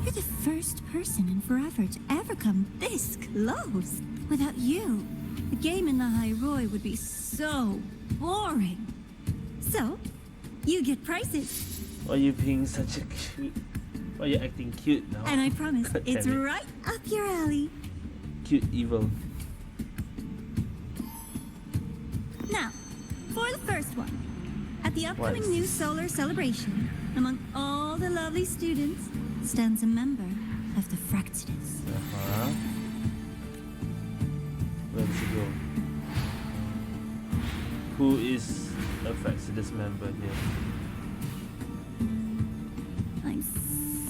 You're the first person in forever to ever come this close. Without you, the game in Lahai-Roi would be so boring. So, you get prizes. Why are you being such a cute? Why are you acting cute now? And I promise, God it's damn it. right up your alley. Cute evil. Now, for the first one. At the upcoming What? new solar celebration, among all the lovely students, stands a member of the Fractidus. Uh-huh. Where does it go? Who is a Fractidus member here? I'm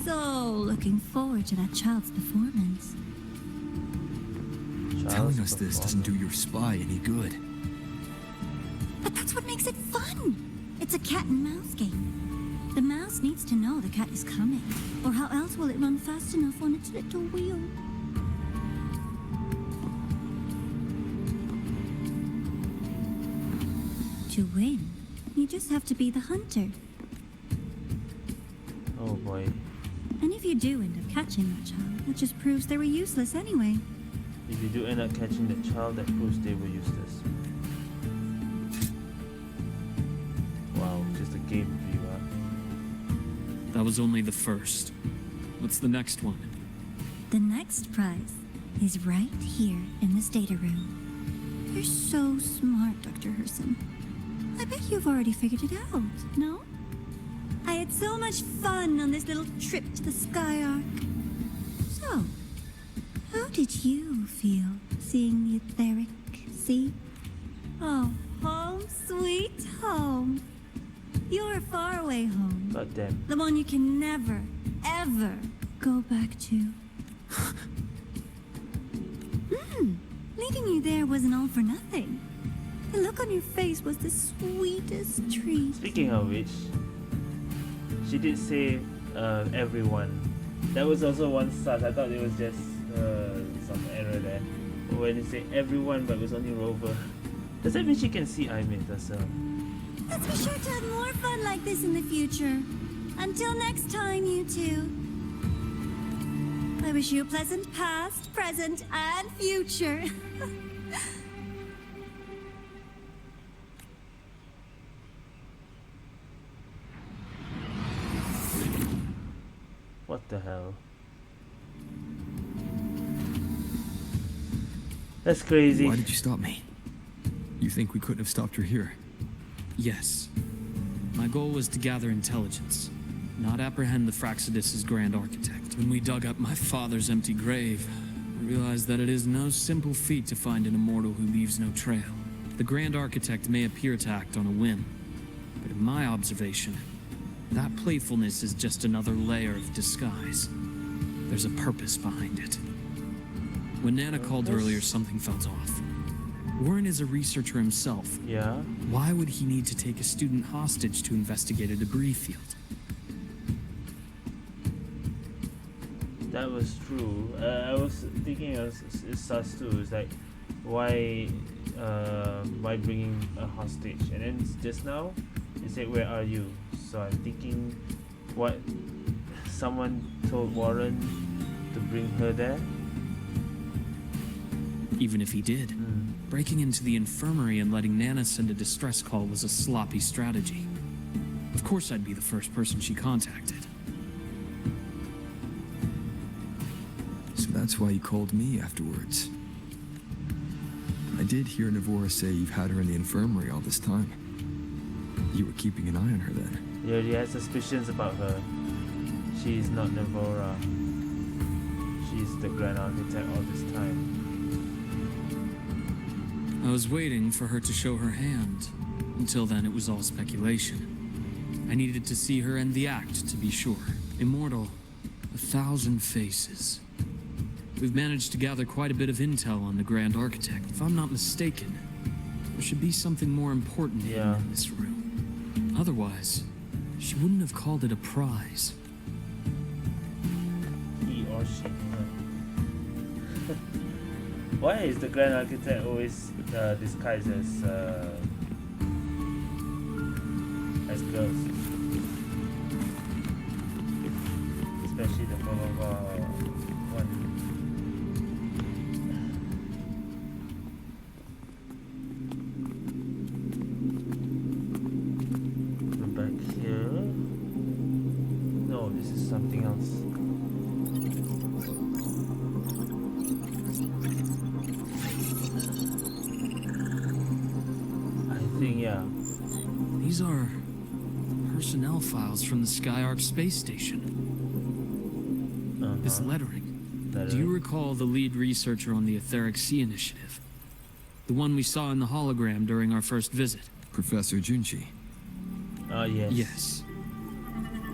so looking forward to that child's performance. Telling us this doesn't do your spy any good. But that's what makes it fun! It's a cat and mouse game. The mouse needs to know the cat is coming, or how else will it run fast enough on its little wheel? To win, you just have to be the hunter. Oh boy. And if you do end up catching that child, it just proves they were useless anyway. If you do end up catching the child, that proves they were useless. Wow, just a game view, huh? That was only the first. What's the next one? The next prize is right here in this data room. You're so smart, Dr. Herssen. I bet you've already figured it out, no? I had so much fun on this little trip to the Sky Arc. So, how did you feel seeing the etheric sea? Oh, home sweet home. Your faraway home. God damn. The one you can never, ever go back to. Leaving you there wasn't all for nothing. The look on your face was the sweetest treat. Speaking of which, she did say everyone. That was also one sus. I thought it was just some error there. When you say everyone but it was only Rover. Does that mean she can see Imit herself? Let's be sure to have more fun like this in the future. Until next time, you two. I wish you a pleasant past, present, and future. What the hell? That's crazy. Why did you stop me? You think we couldn't have stopped her here? Yes. My goal was to gather intelligence, not apprehend the Fractidus' Grand Architect. When we dug up my father's empty grave, I realize that it is no simple feat to find an immortal who leaves no trail. The Grand Architect may appear to act on a whim, but in my observation, that playfulness is just another layer of disguise. There's a purpose behind it. When Nana called earlier, something felt off. Warren is a researcher himself. Yeah. Why would he need to take a student hostage to investigate a debris field? That was true. I was thinking it's sus too. It's like, why bringing a hostage? And then just now, it said, "Where are you?" So I'm thinking, what? Someone told Warren to bring her there. Even if he did, breaking into the infirmary and letting Nana send a distress call was a sloppy strategy. Of course I'd be the first person she contacted. So that's why you called me afterwards. I did hear Navora say you've had her in the infirmary all this time. You were keeping an eye on her then. You already had suspicions about her. She's not Navora. She's the Grand Architect all this time. I was waiting for her to show her hand. Until then, it was all speculation. I needed to see her end the act to be sure. Immortal, 1,000 faces. We've managed to gather quite a bit of intel on the Grand Architect. If I'm not mistaken, there should be something more important hidden in this room. Otherwise, she wouldn't have called it a prize. He or she. Why is the Grand Architect always disguised as girls? Especially the one. Go back here. No, this is something else. Yeah. These are personnel files from the Skyark space station. This lettering. Do you recall the lead researcher on the Etheric Sea Initiative? The one we saw in the hologram during our first visit? Professor Junchi. Yes. Yes.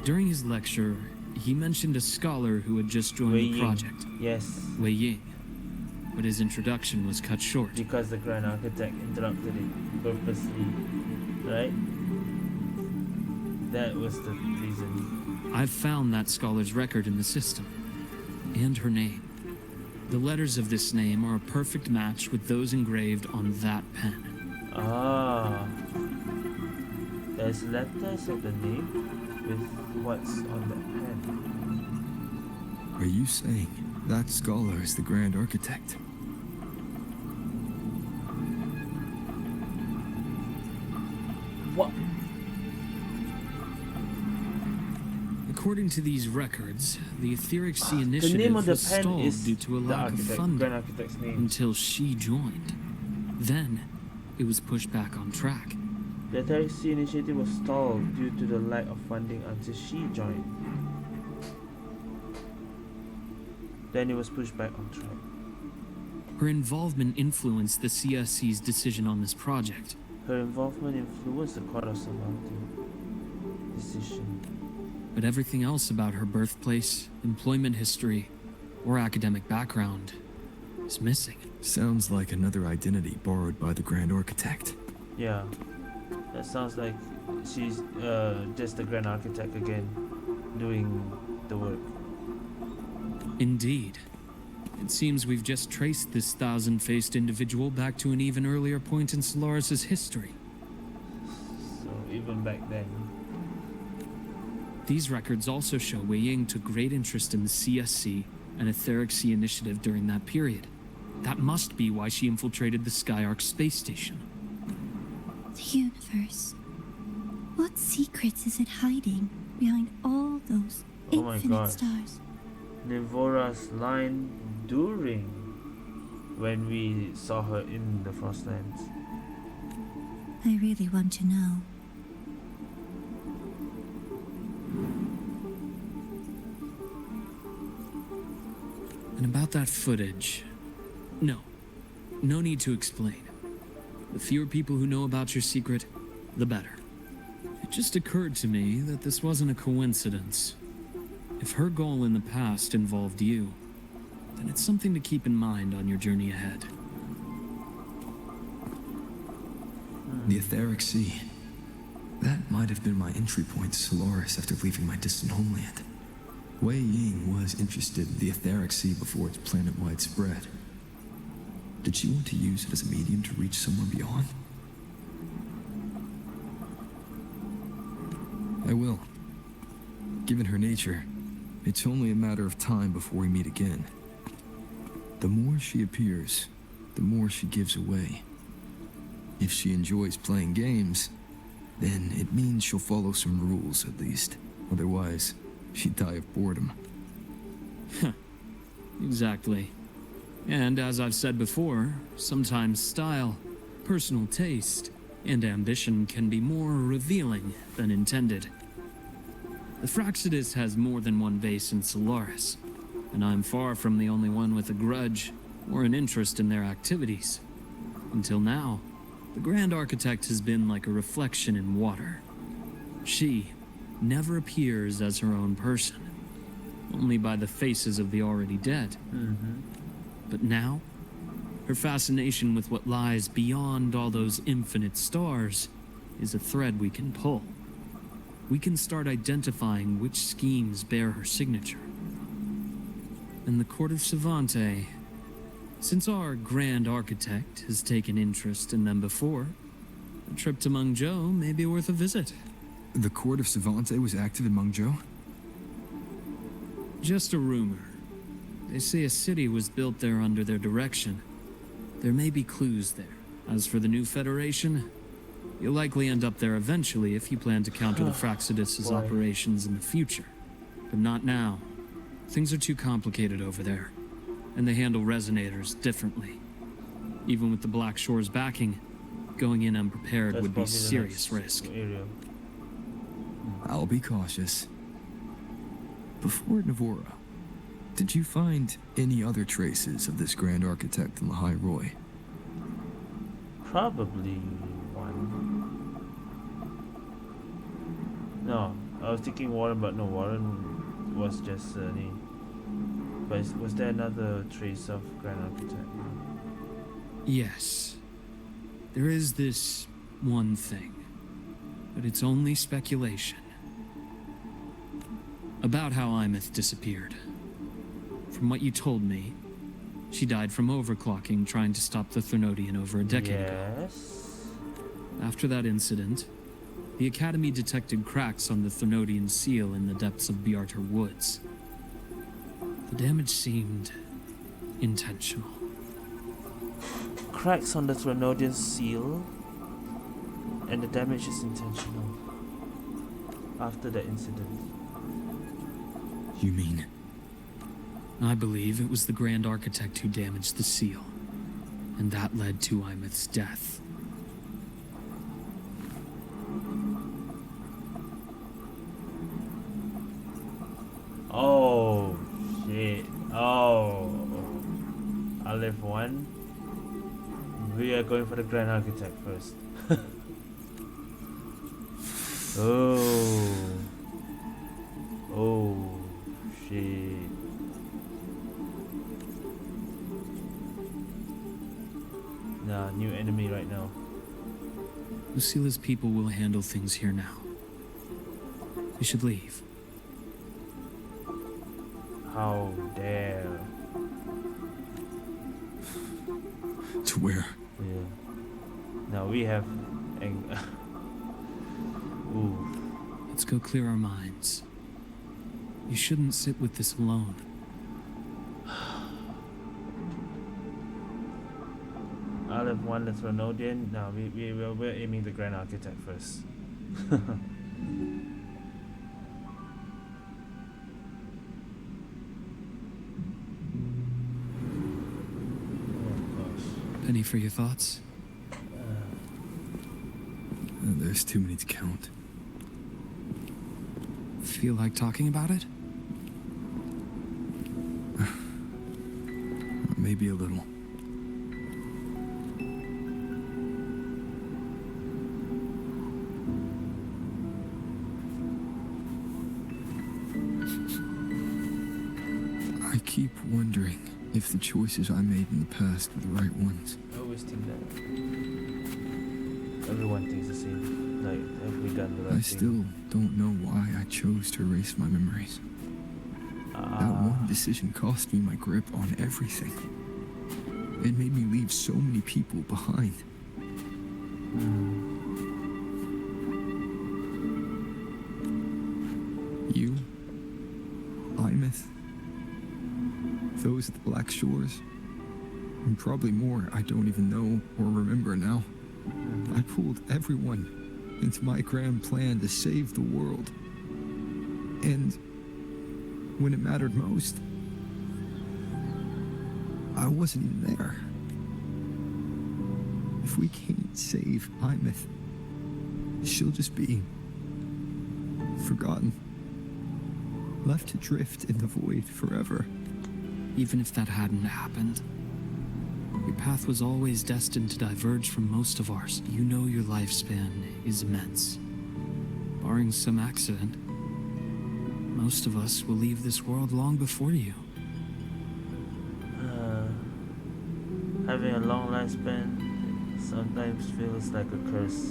During his lecture, he mentioned a scholar who had just joined the project. Yes. Wei Ying. But his introduction was cut short. Because the Grand Architect interrupted it purposely, right? That was the reason. I've found that scholar's record in the system. And her name. The letters of this name are a perfect match with those engraved on that pen. Ah. There's letters of the name with what's on the pen. Are you saying that scholar is the Grand Architect? What? According to these records, the Etheric Sea Initiative was stalled due to a lack of funding until she joined. Then, it was pushed back on track. The Etheric Sea Initiative was stalled due to the lack of funding until she joined. Then it was pushed back on track. Her involvement influenced the CSC's decision on this project. Her involvement influenced the Korosamati decision. But everything else about her birthplace, employment history, or academic background is missing. Sounds like another identity borrowed by the Grand Architect. Yeah, that sounds like she's just the Grand Architect again, doing the work. Indeed. It seems we've just traced this 1,000-faced individual back to an even earlier point in Solaris' history. So even back then. These records also show Wei Ying took great interest in the CSC and Etheric Sea Initiative during that period. That must be why she infiltrated the Skyark space station. The universe. What secrets is it hiding behind all those infinite stars? Nevora's line during when we saw her in the Frostlands. I really want to know. And about that footage... No. No need to explain. The fewer people who know about your secret, the better. It just occurred to me that this wasn't a coincidence. If her goal in the past involved you, then it's something to keep in mind on your journey ahead. The Etheric Sea. That might have been my entry point to Solaris after leaving my distant homeland. Wei Ying was interested in the Etheric Sea before its planet-wide spread. Did she want to use it as a medium to reach somewhere beyond? I will. Given her nature, it's only a matter of time before we meet again. The more she appears, the more she gives away. If she enjoys playing games, then it means she'll follow some rules at least. Otherwise, she'd die of boredom. Exactly. And as I've said before, sometimes style, personal taste, and ambition can be more revealing than intended. The Fraxidus has more than one base in Solaris, and I'm far from the only one with a grudge or an interest in their activities. Until now, the Grand Architect has been like a reflection in water. She never appears as her own person, only by the faces of the already dead. But now, her fascination with what lies beyond all those infinite stars is a thread we can pull. We can start identifying which schemes bear her signature. And the Court of Savante, since our Grand Architect has taken interest in them before, a trip to Mengzhou may be worth a visit. The Court of Savante was active in Mengzhou? Just a rumor. They say a city was built there under their direction. There may be clues there. As for the new Federation, you'll likely end up there eventually if you plan to counter the Fraxidus' operations in the future. But not now. Things are too complicated over there, and they handle resonators differently. Even with the Black Shore's backing, going in unprepared would be serious risk. I'll be cautious. Before Navora, did you find any other traces of this Grand Architect in Lahai-Roi? Probably one. No, I was thinking Warren, but no, Warren was just a name. But was there another trace of Grand Architect? Yes. There is this one thing, but it's only speculation. About how Imeth disappeared. From what you told me, she died from overclocking trying to stop the Threnodian over a decade ago. After that incident, the Academy detected cracks on the Threnodian seal in the depths of Biarter Woods. The damage seemed intentional. Cracks on the Threnodian seal, and the damage is intentional. After the incident. You mean? I believe it was the Grand Architect who damaged the seal, and that led to Imeth's death. Oh, shit. Oh. Aleph 1. We are going for the Grand Architect first. Oh. Oh, shit. Nah, new enemy right now. Lucila's people will handle things here now. We should leave. How dare. To where? Yeah. Now we have... Ooh. Let's go clear our minds. You shouldn't sit with this alone. Aleph 1, the Threnodian. Now we're aiming the Grand Architect first. Penny for your thoughts? There's too many to count. Feel like talking about it? maybe a little. I keep wondering if the choices I made in the past were the right ones. I always think that. Everyone thinks the same. Like, have we done the right thing? I still don't know why I chose to erase my memories. That one decision cost me my grip on everything. It made me leave so many people behind. You, Imeth, those at the Black Shores, and probably more I don't even know or remember now. I pulled everyone into my grand plan to save the world. And when it mattered most, I wasn't even there. If we can't save Imeth, she'll just be forgotten, left to drift in the void forever. Even if that hadn't happened, your path was always destined to diverge from most of ours. You know your lifespan is immense. Barring some accident, most of us will leave this world long before you. Having a long lifespan sometimes feels like a curse.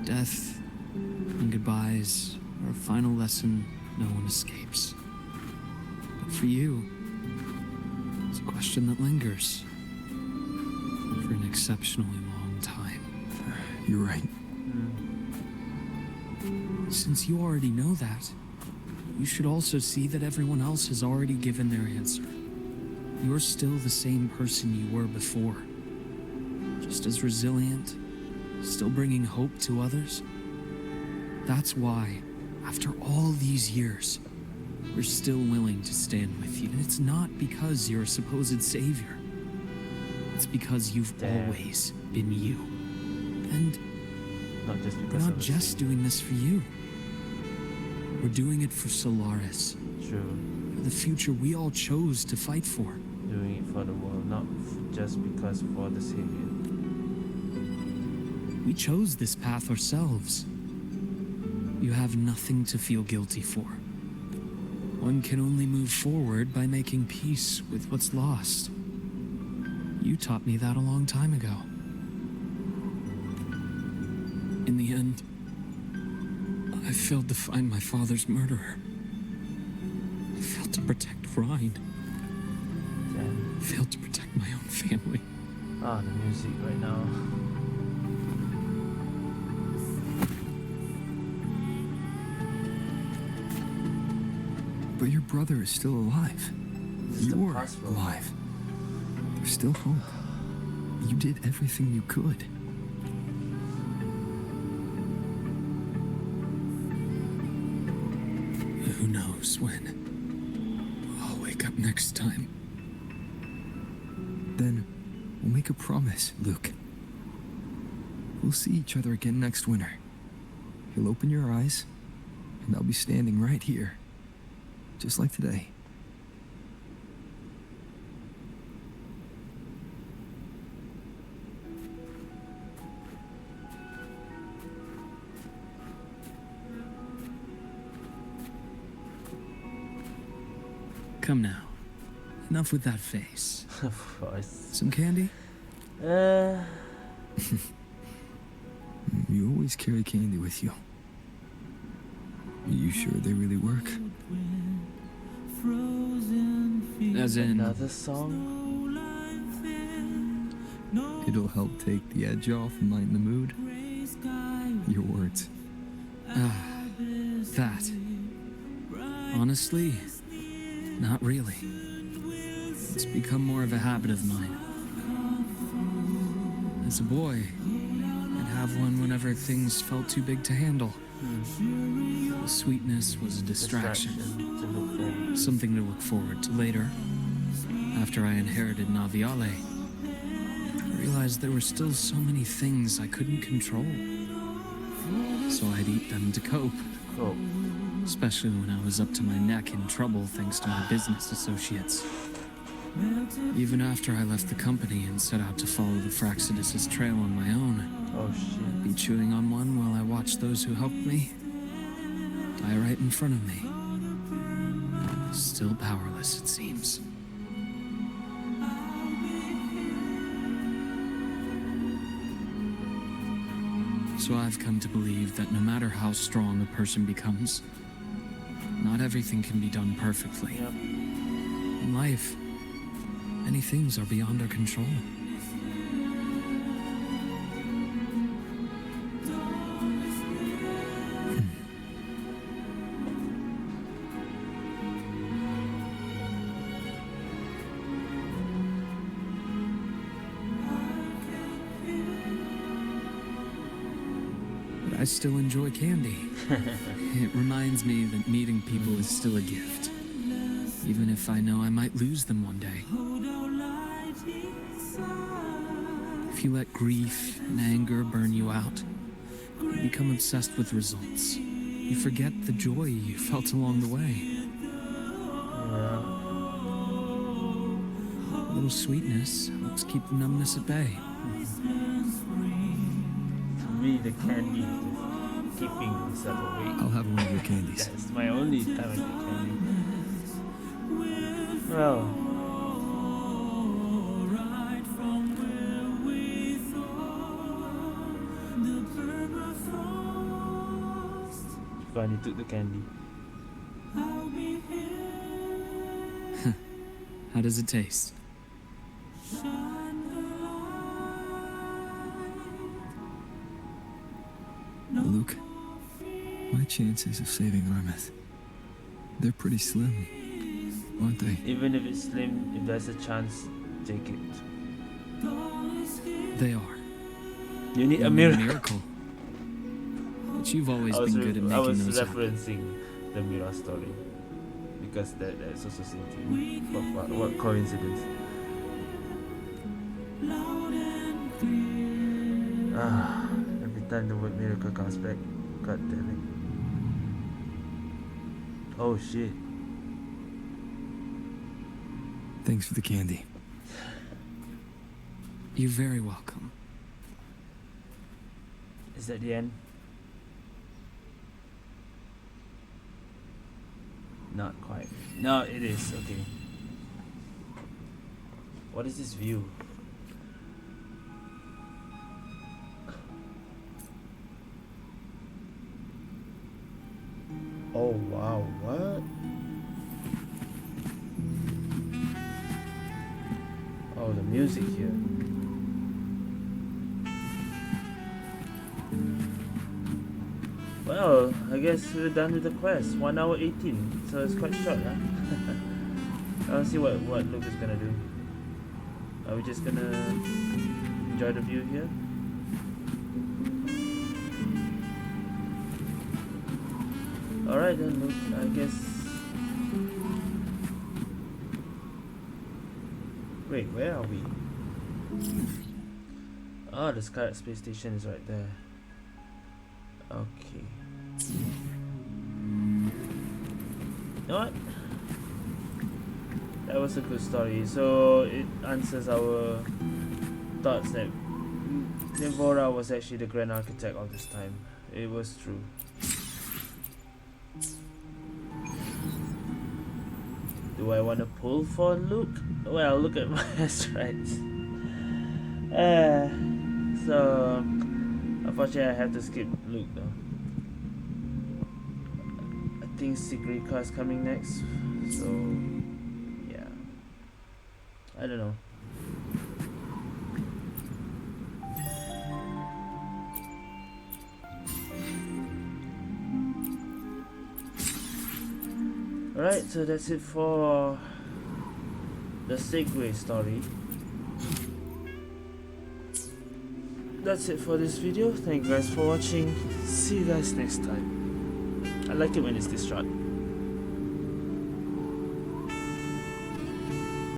Death and goodbyes are a final lesson no one escapes. But for you, it's a question that lingers for an exceptionally long time. You're right. Since you already know that, you should also see that everyone else has already given their answer. You're still the same person you were before. Just as resilient, still bringing hope to others. That's why, after all these years, we're still willing to stand with you. And it's not because you're a supposed savior. It's because you've always been you. And we're not just doing this for you. We're doing it for Solaris. True. For the future we all chose to fight for. Doing it for the world, not just because for the savior. We chose this path ourselves. You have nothing to feel guilty for. One can only move forward by making peace with what's lost. You taught me that a long time ago. In the end, I failed to find my father's murderer. I failed to protect Rhine. I failed to protect my own family. Ah, the music right now. But your brother is still alive. You're alive. There's still hope. You did everything you could. Who knows when I'll wake up next time. Then we'll make a promise, Luuk. We'll see each other again next winter. You'll open your eyes, and I'll be standing right here, just like today. Come now. Enough with that face. Of course. Some candy? You always carry candy with you. Are you sure they really work? As in... Another song? It'll help take the edge off and lighten the mood. Your words. That. Honestly, not really. It's become more of a habit of mine. As a boy, I'd have one whenever things felt too big to handle. The sweetness was a distraction. Something to look forward to later. After I inherited Naviale, I realized there were still so many things I couldn't control. so I'd eat them to cope. Cool. Especially when I was up to my neck in trouble thanks to my business associates. Even after I left the company and set out to follow the Fraxidus' trail on my own, Oh shit. I'd be chewing on one while I watched those who helped me die right in front of me. Still powerless, it seems. So I've come to believe that no matter how strong a person becomes, not everything can be done perfectly. Yep. In life, many things are beyond our control. But I still enjoy candy. It reminds me that meeting people is still a gift, even if I know I might lose them one day. If you let grief and anger burn you out, you become obsessed with results. You forget the joy you felt along the way. Yeah. A little sweetness helps keep the numbness at bay. To me, the candy is keeping myself awake. I'll have one of your candies. That's my only time I get candy. Well, finally took the candy. How does it taste? Luke, my chances of saving Armeth, they're pretty slim, aren't they? Even if it's slim, if there's a chance, take it. They are. You need a You miracle. miracle. But you've always I was, been good at I was making those happen. referencing the Mira story because that's also same thing. What coincidence? Every time the word miracle comes back, god damn it. Oh shit. Thanks for the candy. You're very welcome. Is that the end? Not quite. No, it is. Okay. What is this view? Oh wow, what? Oh, the music here. Well, I guess we're done with the quest. 1 hour 18, so it's quite short, huh? I'll see what Luuk is gonna do. Are we just gonna enjoy the view here? Alright then, Luuk, I guess. Wait, where are we? Oh, the Sky space station is right there. Okay. You know what? That was a good story. So it answers our thoughts that Nevora was actually the Grand Architect all this time. It was true. Do I want to pull for Luuk? Well, look at my strides. So unfortunately I have to skip Luuk though. I think Segue is coming next, so yeah. I don't know. Alright, so that's it for the Segue story. That's it for this video. Thank you guys for watching. See you guys next time. I like it when it's this short.